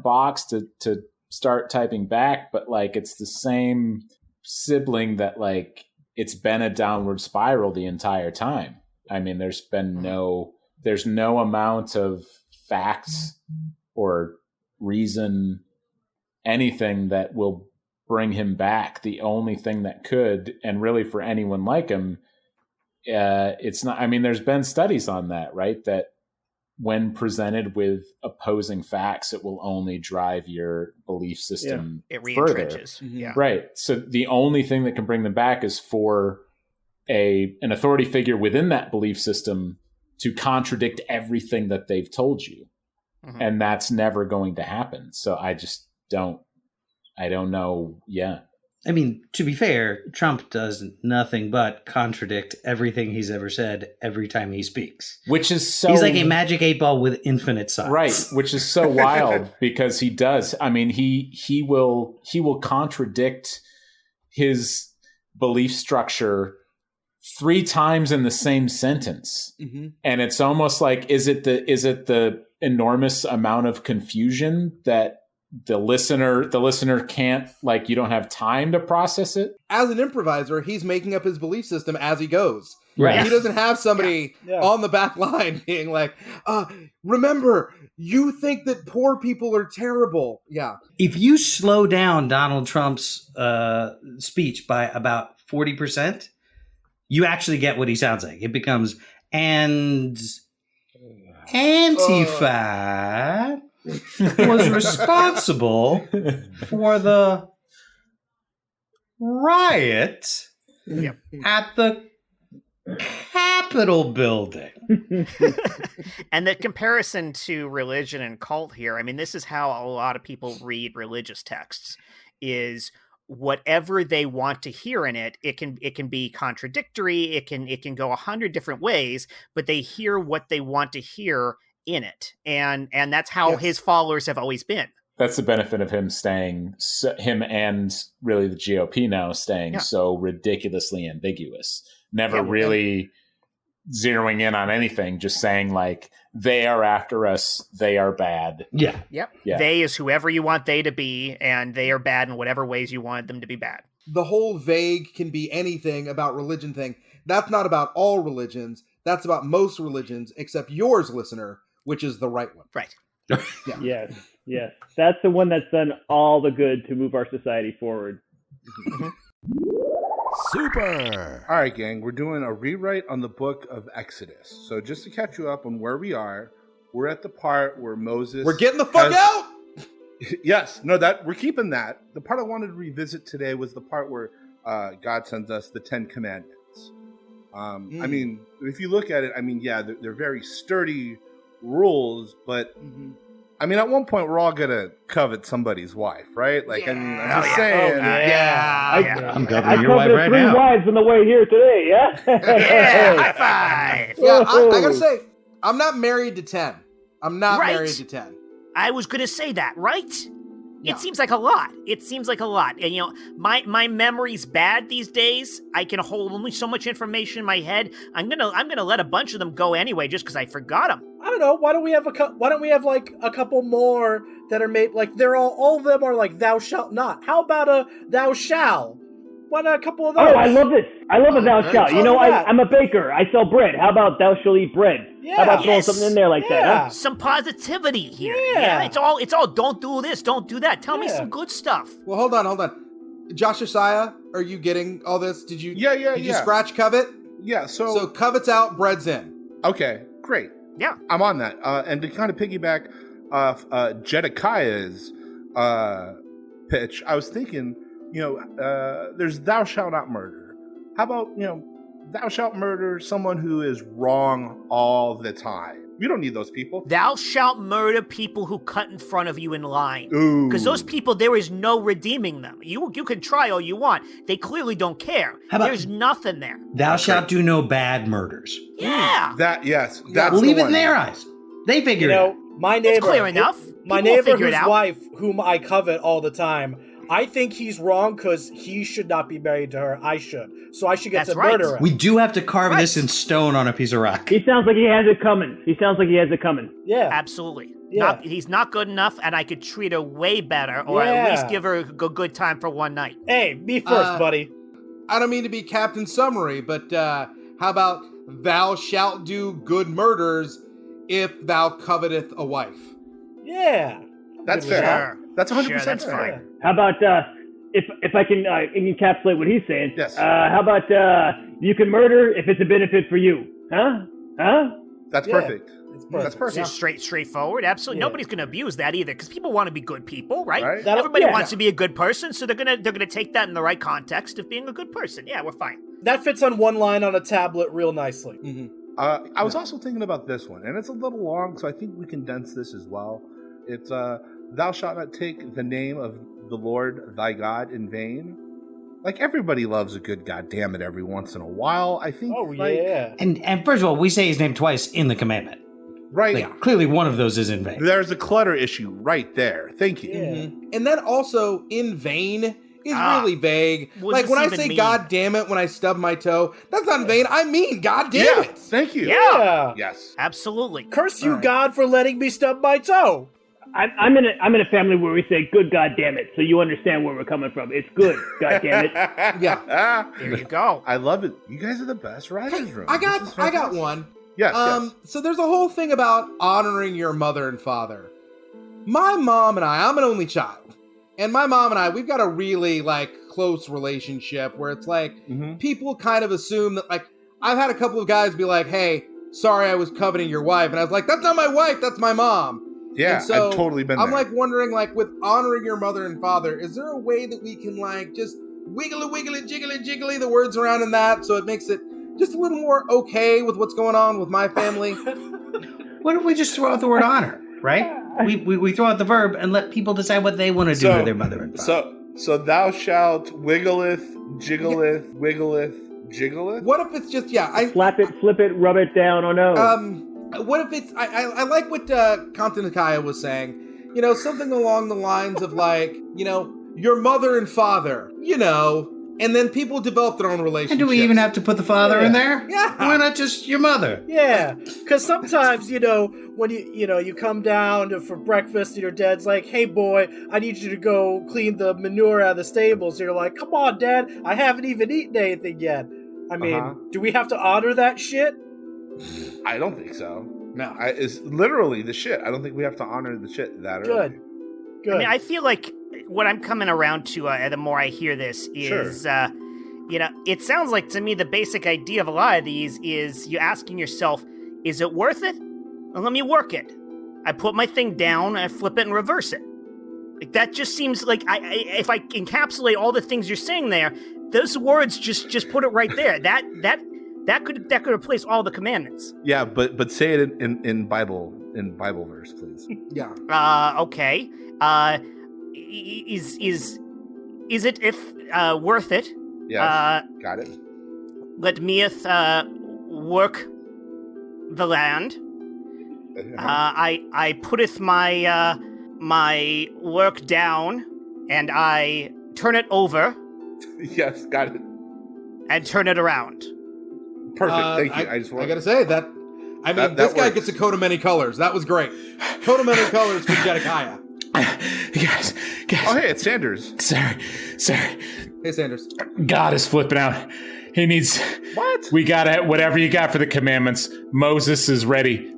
box to start typing back, but like it's the same sibling that like it's been a downward spiral the entire time. I mean, there's no amount of facts or reason, anything that will bring him back. The only thing that could, and really for anyone like him, it's not. I mean, there's been studies on that, right? That when presented with opposing facts, it will only drive your belief system further. Yeah. Right. So the only thing that can bring them back is for an authority figure within that belief system to contradict everything that they've told you. Mm-hmm. And that's never going to happen. So I just don't know. Yeah. I mean, to be fair, Trump does nothing but contradict everything he's ever said every time he speaks. Which is so... He's like a magic 8-ball with infinite sides. Right, which is so wild because he does. I mean, he will contradict his belief structure 3 times in the same sentence. Mm-hmm. And it's almost like, is it the enormous amount of confusion that the listener can't, like, you don't have time to process it? As an improviser, he's making up his belief system as he goes. Right. He doesn't have somebody on the back line being like, remember, you think that poor people are terrible. Yeah. If you slow down Donald Trump's speech by about 40%, you actually get what he sounds like. It becomes, and Antifa was responsible for the riot at the Capitol building. And the comparison to religion and cult here, I mean, this is how a lot of people read religious texts, is whatever they want to hear in it. It can be contradictory. It can go 100 different ways, but they hear what they want to hear in it. And that's how his followers have always been. That's the benefit of him staying, him and really the GOP now staying so ridiculously ambiguous. Never really zeroing in on anything, just saying like, they are after us, they are bad. Yeah. They is whoever you want they to be, and they are bad in whatever ways you want them to be bad. The whole vague can be anything about religion thing. That's not about all religions. That's about most religions, except yours, listener, which is the right one. Right. Yes. That's the one that's done all the good to move our society forward. Super. All right, gang. We're doing a rewrite on the book of Exodus. So just to catch you up on where we are, we're at the part where Moses... We're getting the fuck out! Yes. No, that we're keeping that. The part I wanted to revisit today was the part where God sends us the 10 Commandments. I mean, if you look at it, I mean, yeah, they're very sturdy rules, but... I mean, at one point, we're all going to covet somebody's wife, right? Like, I mean, I'm just saying. I'm coveting your wife right now. I coveted 3 wives on the way here today, high five. Yeah, I got to say, I'm not married to 10. I'm not married to 10. I was going to say that, right? Yeah. It seems like a lot. And, you know, my memory's bad these days. I can hold only so much information in my head. I'm gonna let a bunch of them go anyway, just because I forgot them. I don't know. Why don't we have like a couple more that are made like they're all of them are like thou shalt not. How about a thou shall? Why not a couple of those? Oh, I love this. I love a thou shalt. You know, I'm a baker. I sell bread. How about thou shalt eat bread? Yeah. How about throwing something in there like that? Huh? Some positivity here. Yeah. It's all don't do this, don't do that. Tell me some good stuff. Well, hold on. Josh Josiah, are you getting all this? Did you? Did you scratch covet? Yeah. So covet's out, bread's in. Okay, great. Yeah, I'm on that. And to kind of piggyback off JERKules' pitch, I was thinking, there's thou shalt not murder. How about, thou shalt murder someone who is wrong all the time? You don't need those people. Thou shalt murder people who cut in front of you in line. Ooh. Because those people, there is no redeeming them. You can try all you want. They clearly don't care. There's nothing there. Thou shalt do no bad murders. Yeah. That's leave it in their eyes. They figure it out. My neighbor, it's clear enough. My neighbor whose wife, whom I covet all the time, I think he's wrong because he should not be married to her. I should. So I should get to murder him. We do have to carve this in stone on a piece of rock. He sounds like he has it coming. Yeah. Absolutely. Yeah. He's not good enough, and I could treat her way better, or at least give her a good time for one night. Hey, me first, buddy. I don't mean to be Captain Summary, but how about thou shalt do good murders if thou coveteth a wife? Yeah. That's fair. That's 100% fair. How about if I can encapsulate what he's saying? Yes. How about you can murder if it's a benefit for you? Huh? That's perfect. That's perfect. Straightforward. Absolutely. Yeah. Nobody's going to abuse that either, because people want to be good people, right? That'll- Everybody yeah. wants to be a good person, so they're gonna take that in the right context of being a good person. Yeah, we're fine. That fits on one line on a tablet real nicely. Mm-hmm. I was also thinking about this one, and it's a little long, so I think we condense this as well. It's thou shalt not take the name of the Lord thy God in vain. Like, everybody loves a good goddamn it every once in a while. I think. Oh, yeah. And first of all, we say his name twice in the commandment. Right. Like, clearly one of those is in vain. There's a clutter issue right there. Thank you. Yeah. Mm-hmm. And then also, in vain is really vague. What does Like, when I this say even God damn it when I stub my toe, that's not in vain. I mean God damn it. Thank you. Yeah. Yes. Absolutely. Curse you, God, for letting me stub my toe. I'm in a family where we say "good God damn it," so you understand where we're coming from. It's good, God damn it. Yeah. There you go. I love it. You guys are the best writers room. I got one. Yes. So there's a whole thing about honoring your mother and father. My mom and I'm an only child. And my mom and we've got a really close relationship where it's people kind of assume that I've had a couple of guys be like, "Hey, sorry I was coveting your wife." And I was like, "That's not my wife, that's my mom." Yeah, and so I've totally been there. I'm wondering with honoring your mother and father, is there a way that we can just wiggly, jiggly the words around in that so it makes it just a little more okay with what's going on with my family? What if we just throw out the word honor, right? We throw out the verb and let people decide what they want to do to their mother and father. So thou shalt wiggleth, jiggleth, wiggleth, jiggleth? What if it's just Slap it, flip it, rub it down. Oh no. What if it's I like what Compton Nakaya was saying. Something along the lines of like, your mother and father, and then people develop their own relationships. And do we even have to put the father in there? Yeah. Why not just your mother? Yeah, because sometimes, when you come down for breakfast and your dad's like, hey boy, I need you to go clean the manure out of the stables. And you're like, come on, Dad, I haven't even eaten anything yet. I mean, do we have to honor that shit? I don't think so. No. It's literally the shit. I don't think we have to honor the shit that early. Good. I mean, I feel like what I'm coming around to, the more I hear this, is, it sounds like to me the basic idea of a lot of these is you asking yourself, is it worth it? Well, let me work it. I put my thing down, I flip it and reverse it. Like that just seems like if I encapsulate all the things you're saying there, those words just put it right there. That could replace all the commandments. Yeah, but say it in Bible verse, please. Yeah. Okay. Is it if worth it? Yeah. Got it. Let meeth work the land. I putteth my my work down, and I turn it over. Yes, got it. And turn it around. Perfect. Thank you. I gotta say that. I mean, this guy gets a coat of many colors. That was great. Coat of many colors for Jedediah. Guys. Oh, hey, it's Sanders. Sorry. Hey, Sanders. God is flipping out. He needs... What? We gotta... Whatever you got for the commandments. Moses is ready.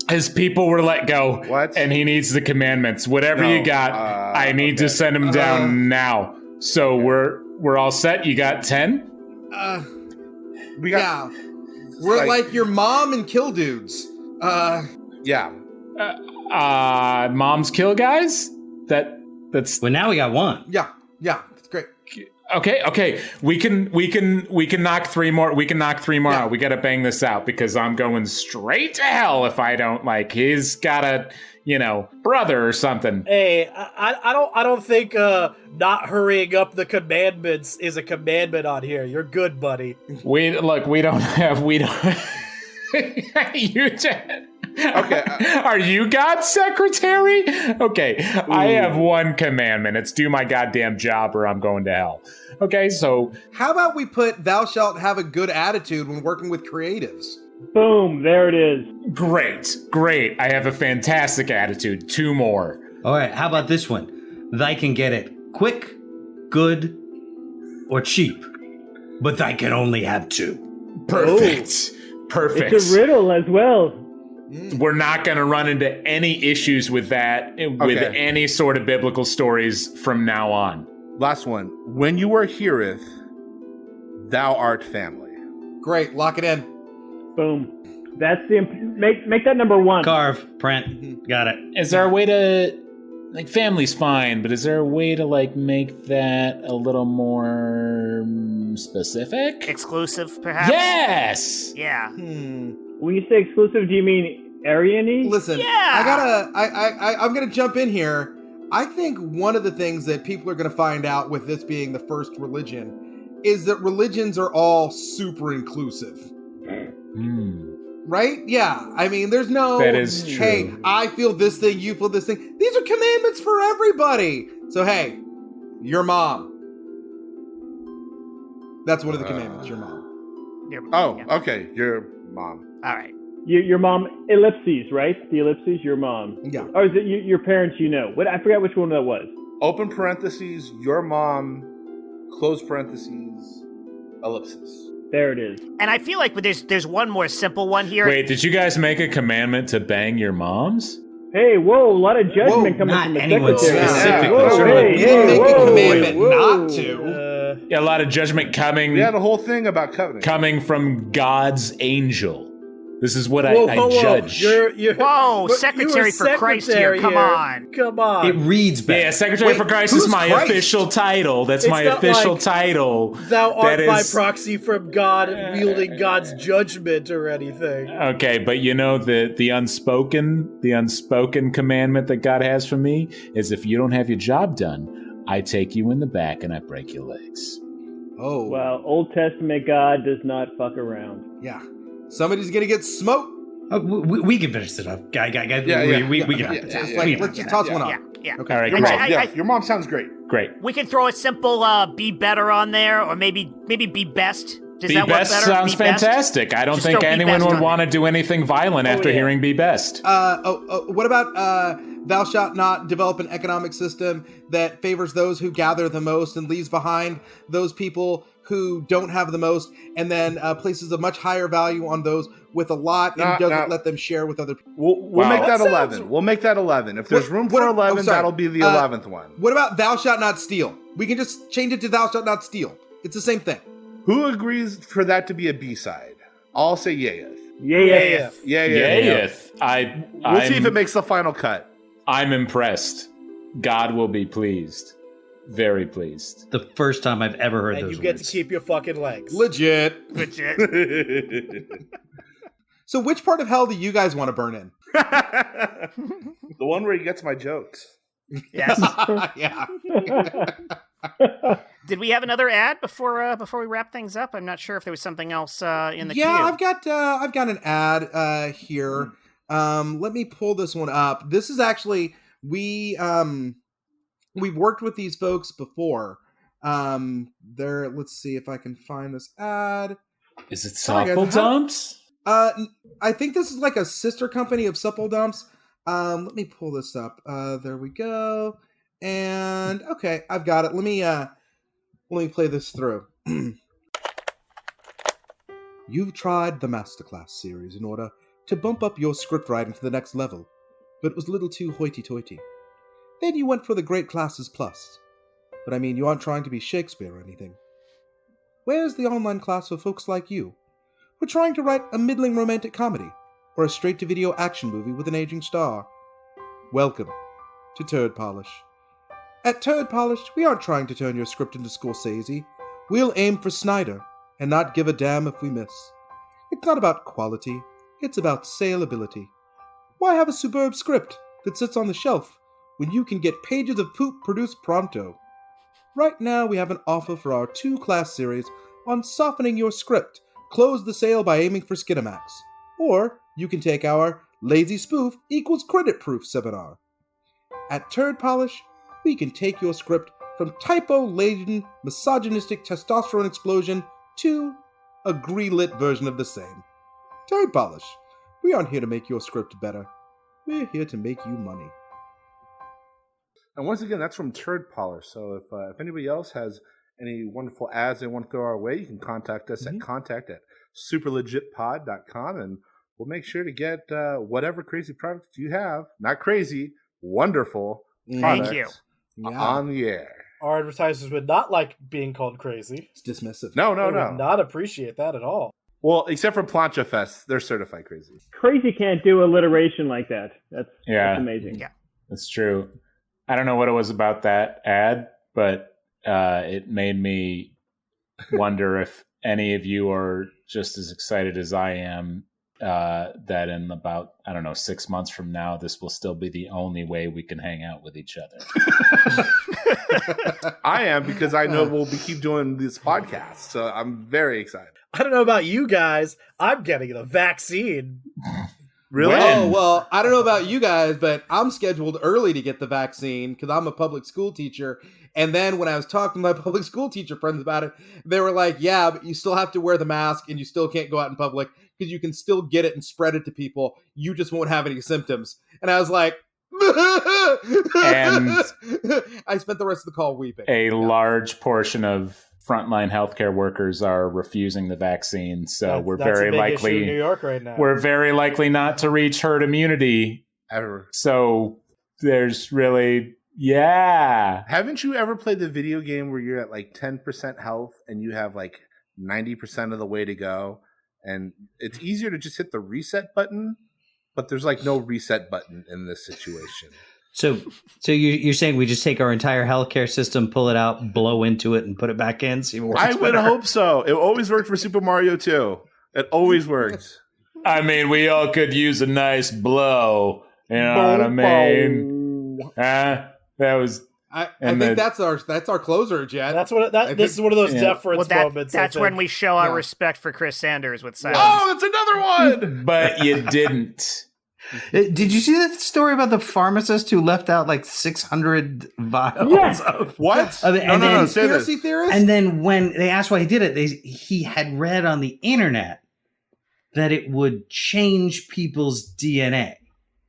His people were let go. What? And he needs the commandments. Whatever you got, I need to send him down now. So we're all set? You got 10? We got... Yeah. We're like your mom and kill dudes. Yeah. Moms kill guys? That's... Well, now we got one. Yeah, it's great. Okay. We can knock 3 more. We can knock 3 more out. We got to bang this out because I'm going straight to hell if I don't. Like, he's got a, brother or something. Hey, I don't think not hurrying up the commandments is a commandment on here. You're good, buddy. We don't have. You Okay. Are you God's secretary? Okay. Ooh. I have one commandment. It's do my goddamn job or I'm going to hell. Okay, so... How about we put thou shalt have a good attitude when working with creatives? Boom, there it is. Great. I have a fantastic attitude. 2 more. All right, how about this one? Thy can get it quick, good, or cheap, but thy can only have 2. Perfect. It's a riddle as well. We're not going to run into any issues with that, with any sort of biblical stories from now on. Last one. When you are heareth, thou art family. Great. Lock it in. Boom. That's the make that number 1. Carve, print. Got it. Is there a way to family's fine, but is there a way to make that a little more specific? Exclusive, perhaps? Yes. Yeah. When you say exclusive, do you mean Aryan-y? Listen, yeah. I'm gonna jump in here. I think one of the things that people are gonna find out with this being the first religion is that religions are all super inclusive. Right? Yeah. I mean, there's no... That is true. Hey, I feel this thing, you feel this thing. These are commandments for everybody. So, hey, your mom. That's one of the commandments, your mom. Okay. Your mom. All right. Your mom, ellipses, right? The ellipses, your mom. Yeah. Or is it your parents What? I forgot which one that was. Open parentheses, your mom, close parentheses, ellipsis. There it is. And I feel like there's one more simple one here. Wait, did you guys make a commandment to bang your moms? Hey, whoa, a lot of judgment coming not from the anyone secretary. specific. We didn't make a commandment not to. Yeah, a lot of judgment coming. We had a whole thing about covenant. Coming from God's angel. This is what I judge. Whoa, Secretary for Christ here. Come on. It reads better. Yeah, Secretary for Christ is my official title. That's my official title. Thou art my proxy from God and wielding God's judgment or anything. Okay, but the unspoken commandment that God has for me is if you don't have your job done, I take you in the back and I break your legs. Oh. Well, Old Testament God does not fuck around. Yeah. Somebody's going to get smoked. We can finish it up. Guy. Yeah, We can. Let's just toss one up. Yeah. Okay. All right, Your great. mom, your mom sounds great. Great. We can throw a simple be better on there, or maybe be best. Does Be that work best better? sounds Be best? fantastic. I don't Just think throw Be anyone Best would on want to there. do anything violent after yeah. hearing Be Best. What about thou shalt not develop an economic system that favors those who gather the most and leaves behind those people who don't have the most, and then places a much higher value on those with a lot and doesn't let them share with other people. We'll make that That 11. sounds- We'll make that 11. If there's room for 11, sorry. that'll be the 11th one. What about thou shalt not steal? We can just change it to thou shalt not steal. It's the same thing. Who agrees for that to be a B-side? I'll say yayeth. Yeah. Yayeth. We'll see if it makes the final cut. I'm impressed. God will be pleased. Very pleased. The first time I've ever heard And those you get words. to keep your fucking legs. Legit. Legit. So which part of hell do you guys want to burn in? The one where he gets my jokes. Yes. Yeah. Did we have another ad before we wrap things up? I'm not sure if there was something else in the queue. I've got an ad here. Let me pull this one up. This is actually we've worked with these folks before. Let's see if I can find this ad. Is it Sorry, guys, Supple Dumps? I think this is like a sister company of Supple Dumps. Let me pull this up. There we go. And okay, I've got it. Let me play this through. You've tried the Masterclass series in order to bump up your script writing to the next level, but it was a little too hoity-toity. Then you went for the Great Classes Plus. But I mean, you aren't trying to be Shakespeare or anything. Where's the online class for folks like you? We're trying to write a middling romantic comedy, or a straight-to-video action movie with an aging star. Welcome to Turd Polish. At Turd Polish, we aren't trying to turn your script into Scorsese. We'll aim for Snyder, and not give a damn if we miss. It's not about quality, it's about saleability. Why have a superb script that sits on the shelf when you can get pages of poop produced pronto? Right now, we have an offer for our 2-class series on softening your script. Close the sale by aiming for Skinamax. Or you can take our Lazy Spoof equals Credit Proof seminar. At Turd Polish, we can take your script from typo-laden, misogynistic testosterone explosion to a green-lit version of the same. Turd Polish, we aren't here to make your script better. We're here to make you money. And once again, that's from Turd Polish. So if anybody else has any wonderful ads they want to throw our way, you can contact us at contact@superlegitpod.com, and we'll make sure to get whatever crazy products you have. Not crazy, wonderful Thank you. on the air. Our advertisers would not like being called crazy. It's dismissive. No. They would not appreciate that at all. Well, except for Plancha Fest, they're certified crazy. Crazy can't do alliteration like that. That's amazing. Yeah. That's true. I don't know what it was about that ad, but it made me wonder if any of you are just as excited as I am that in about, 6 months from now, this will still be the only way we can hang out with each other. I am, because I know we'll keep doing this podcast, so I'm very excited. I don't know about you guys. I'm getting the vaccine. Really? Oh, well, I don't know about you guys, but I'm scheduled early to get the vaccine because I'm a public school teacher. And then when I was talking to my public school teacher friends about it, they were like, yeah, but you still have to wear the mask and you still can't go out in public because you can still get it and spread it to people. You just won't have any symptoms. And I was like, and I spent the rest of the call weeping. A large portion of frontline healthcare workers are refusing the vaccine, so That's a big issue in New York right now. We're very likely not to reach herd immunity Ever. So there's really, Haven't you ever played the video game where you're at like 10% health and you have like 90% of the way to go? And it's easier to just hit the reset button, but there's like no reset button in this situation. So you're saying we just take our entire healthcare system, pull it out, blow into it, and put it back in? See if it works I would better? hope so. It always worked for Super Mario 2. It always worked. I mean, we all could use a nice blow. You know what I mean? That was. I think that's our closer, Jet. That's what this is one of those deference moments. That's when we show our respect for Chris Sanders with silence. Oh, it's another one. But you didn't. Did you see that story about the pharmacist who left out like 600 vials of what? No, conspiracy theorist? And then when they asked why he did it, he had read on the internet that it would change people's DNA.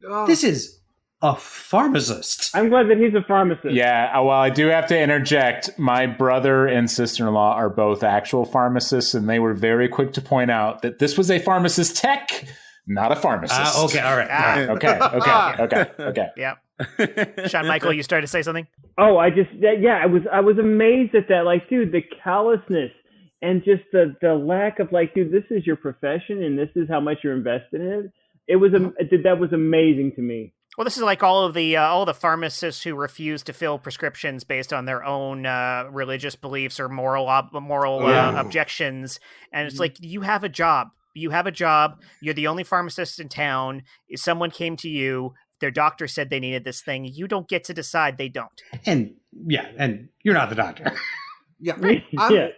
Oh. This is a pharmacist. I'm glad that he's a pharmacist. Yeah, well, I do have to interject. My brother and sister-in-law are both actual pharmacists, and they were very quick to point out that this was a pharmacist tech, not a pharmacist. Okay, all right. Okay. Yep. Sean Michael, you started to say something? Oh, I was amazed at that. Like, dude, the callousness and just the lack of like, dude, this is your profession and this is how much you're invested in it. That was amazing to me. Well, this is like all the pharmacists who refuse to fill prescriptions based on their own religious beliefs or moral objections, and it's like you have a job. You have a job. You're the only pharmacist in town. If someone came to you, their doctor said they needed this thing. You don't get to decide. They don't. And you're not the doctor. Yeah,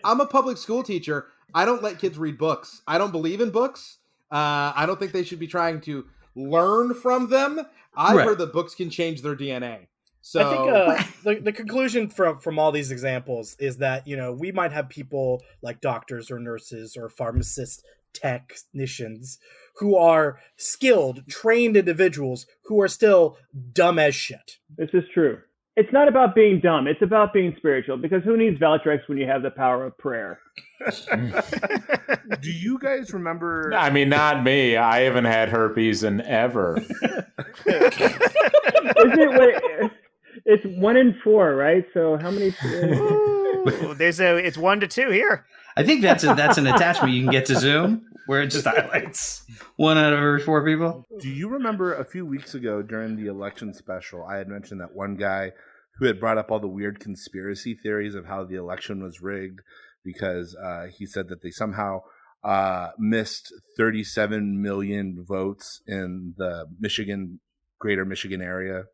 I'm a public school teacher. I don't let kids read books. I don't believe in books. I don't think they should be trying to learn from them. I've heard that books can change their DNA. So I think the conclusion from all these examples is that, we might have people like doctors or nurses or pharmacists, technicians who are skilled, trained individuals who are still dumb as shit. This is true. It's not about being dumb. It's about being spiritual, because who needs Valtrex when you have the power of prayer? Do you guys remember? I mean, not me. I haven't had herpes in ever. It's 1 in 4, right? So how many? It's 1 to 2 here. I think that's an attachment you can get to Zoom where it just highlights 1 out of every 4 people. Do you remember a few weeks ago during the election special, I had mentioned that one guy who had brought up all the weird conspiracy theories of how the election was rigged because he said that they somehow missed 37 million votes in the greater Michigan area.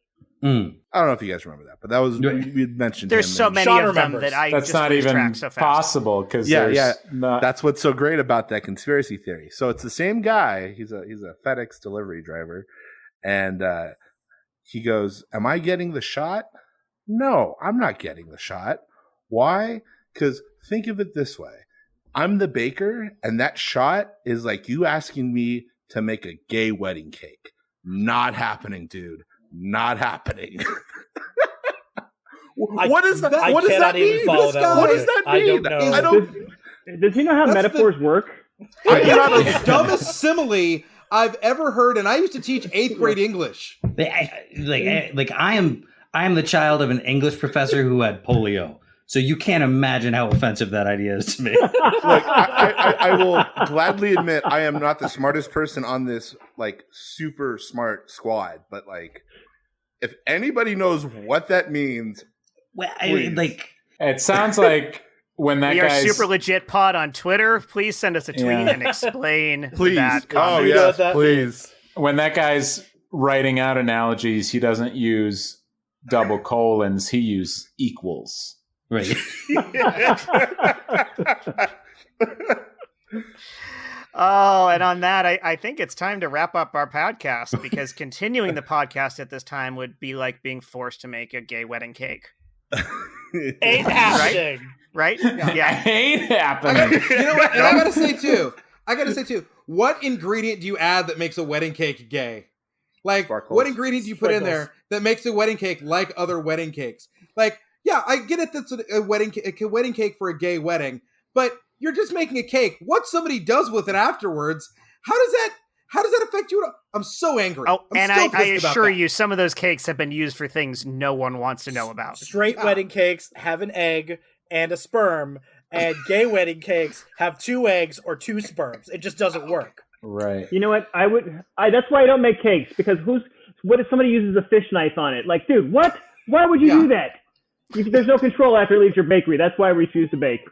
I don't know if you guys remember that, but that was we had mentioned. There's so many Sean of them remembers. that I that's just not lose even track so fast. possible because that's what's so great about that conspiracy theory. So it's the same guy. He's a FedEx delivery driver, and he goes, "Am I getting the shot? No, I'm not getting the shot. Why? Because think of it this way: I'm the baker, and that shot is like you asking me to make a gay wedding cake. Not happening, dude." Not happening. What does that mean? What does that mean? I don't. Does he know how metaphors work? The dumbest simile I've ever heard, and I used to teach 8th grade English. I am the child of an English professor who had polio. So you can't imagine how offensive that idea is to me. Look, I will gladly admit I am not the smartest person on this super smart squad, but if anybody knows what that means, it sounds like when that we guy's are super legit pod on Twitter. Please send us a tweet and explain please. that. Oh yes, please. When that guy's writing out analogies, he doesn't use double colons; he uses equals. Right. Oh, and on that, I think it's time to wrap up our podcast because continuing the podcast at this time would be like being forced to make a gay wedding cake. Ain't happening. Right? Yeah. Ain't happening. You know what? And I gotta say too, what ingredient do you add that makes a wedding cake gay? Sparkles. What ingredient do you put in there that makes a wedding cake like other wedding cakes? Yeah, I get it. That's a wedding cake for a gay wedding, but you're just making a cake. What somebody does with it afterwards, how does that affect you? I'm so angry. Oh, and I assure you, some of those cakes have been used for things no one wants to know about. Straight wedding cakes have an egg and a sperm, and gay wedding cakes have 2 eggs or 2 sperms. It just doesn't work. Right. You know what? That's why I don't make cakes, because what if somebody uses a fish knife on it? Like, dude, what? Why would you do that? There's no control after it leaves your bakery. That's why I refuse to bake.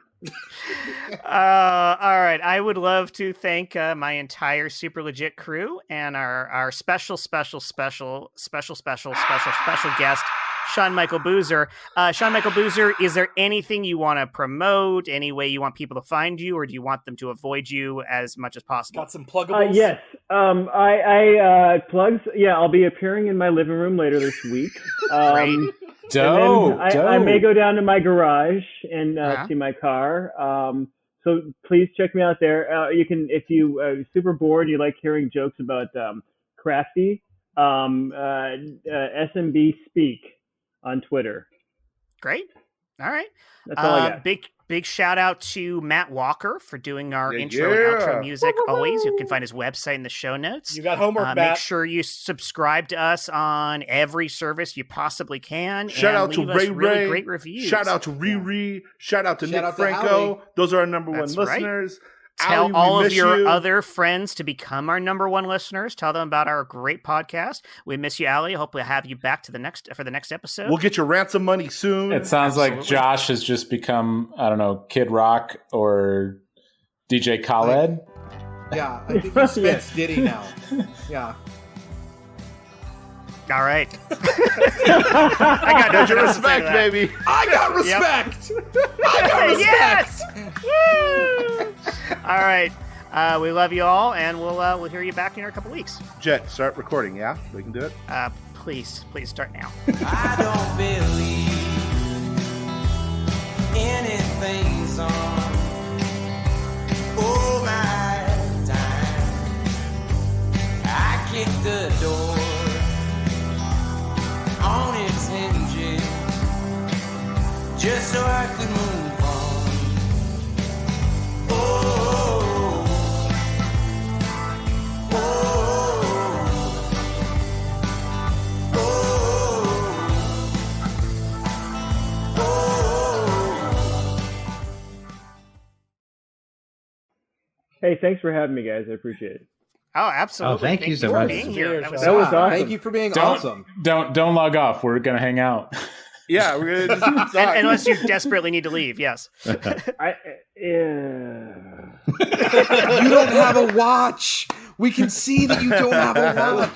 All right. I would love to thank my entire super legit crew and our special guest, Sean Michael Boozer. Sean Michael Boozer, is there anything you want to promote? Any way you want people to find you, or do you want them to avoid you as much as possible? Got some pluggables? Yes. I plugs. Yeah, I'll be appearing in my living room later this week. Great. Dope. I may go down to my garage and see my car. So please check me out there. You can, if you super bored, you like hearing jokes about Crafty, SMB Speak on Twitter. Great. All right. That's all I got. Big shout out to Matt Walker for doing our intro and outro music. Always, you can find his website in the show notes. You got homework, Matt. Make sure you subscribe to us on every service you possibly can. Shout out to Ray really great reviews. Shout out to Riri. Shout out to Nick out to Franco. Allie. Those are our number one That's listeners. Tell Allie, all we of miss your you. other friends to become our number one listeners. Tell them about our great podcast. We miss you, Allie. Hope we'll have you back for the next episode. We'll get your ransom money soon. It sounds like Absolutely. Josh has just become, I don't know, Kid Rock or DJ Khaled. Yeah, I think he's Spence Diddy now. Yeah. All right. I got There's no your respect, baby. I got respect. I got respect. Yes. Woo! All right. We love you all, and we'll hear you back in a couple weeks. Jet, start recording, yeah? We can do it? Please start now. I don't believe anything's on all my time. I kicked the door on its hinges just so I could move on. Oh, oh, Hey, thanks for having me, guys. I appreciate it. Oh, absolutely. Oh, thank you so for much. being here. That was awesome. Thank you for being Don't, awesome. don't log off. We're gonna hang out. Yeah, we're going to just talk. Unless you desperately need to leave, yes. You don't have a watch. We can see that you don't have a watch.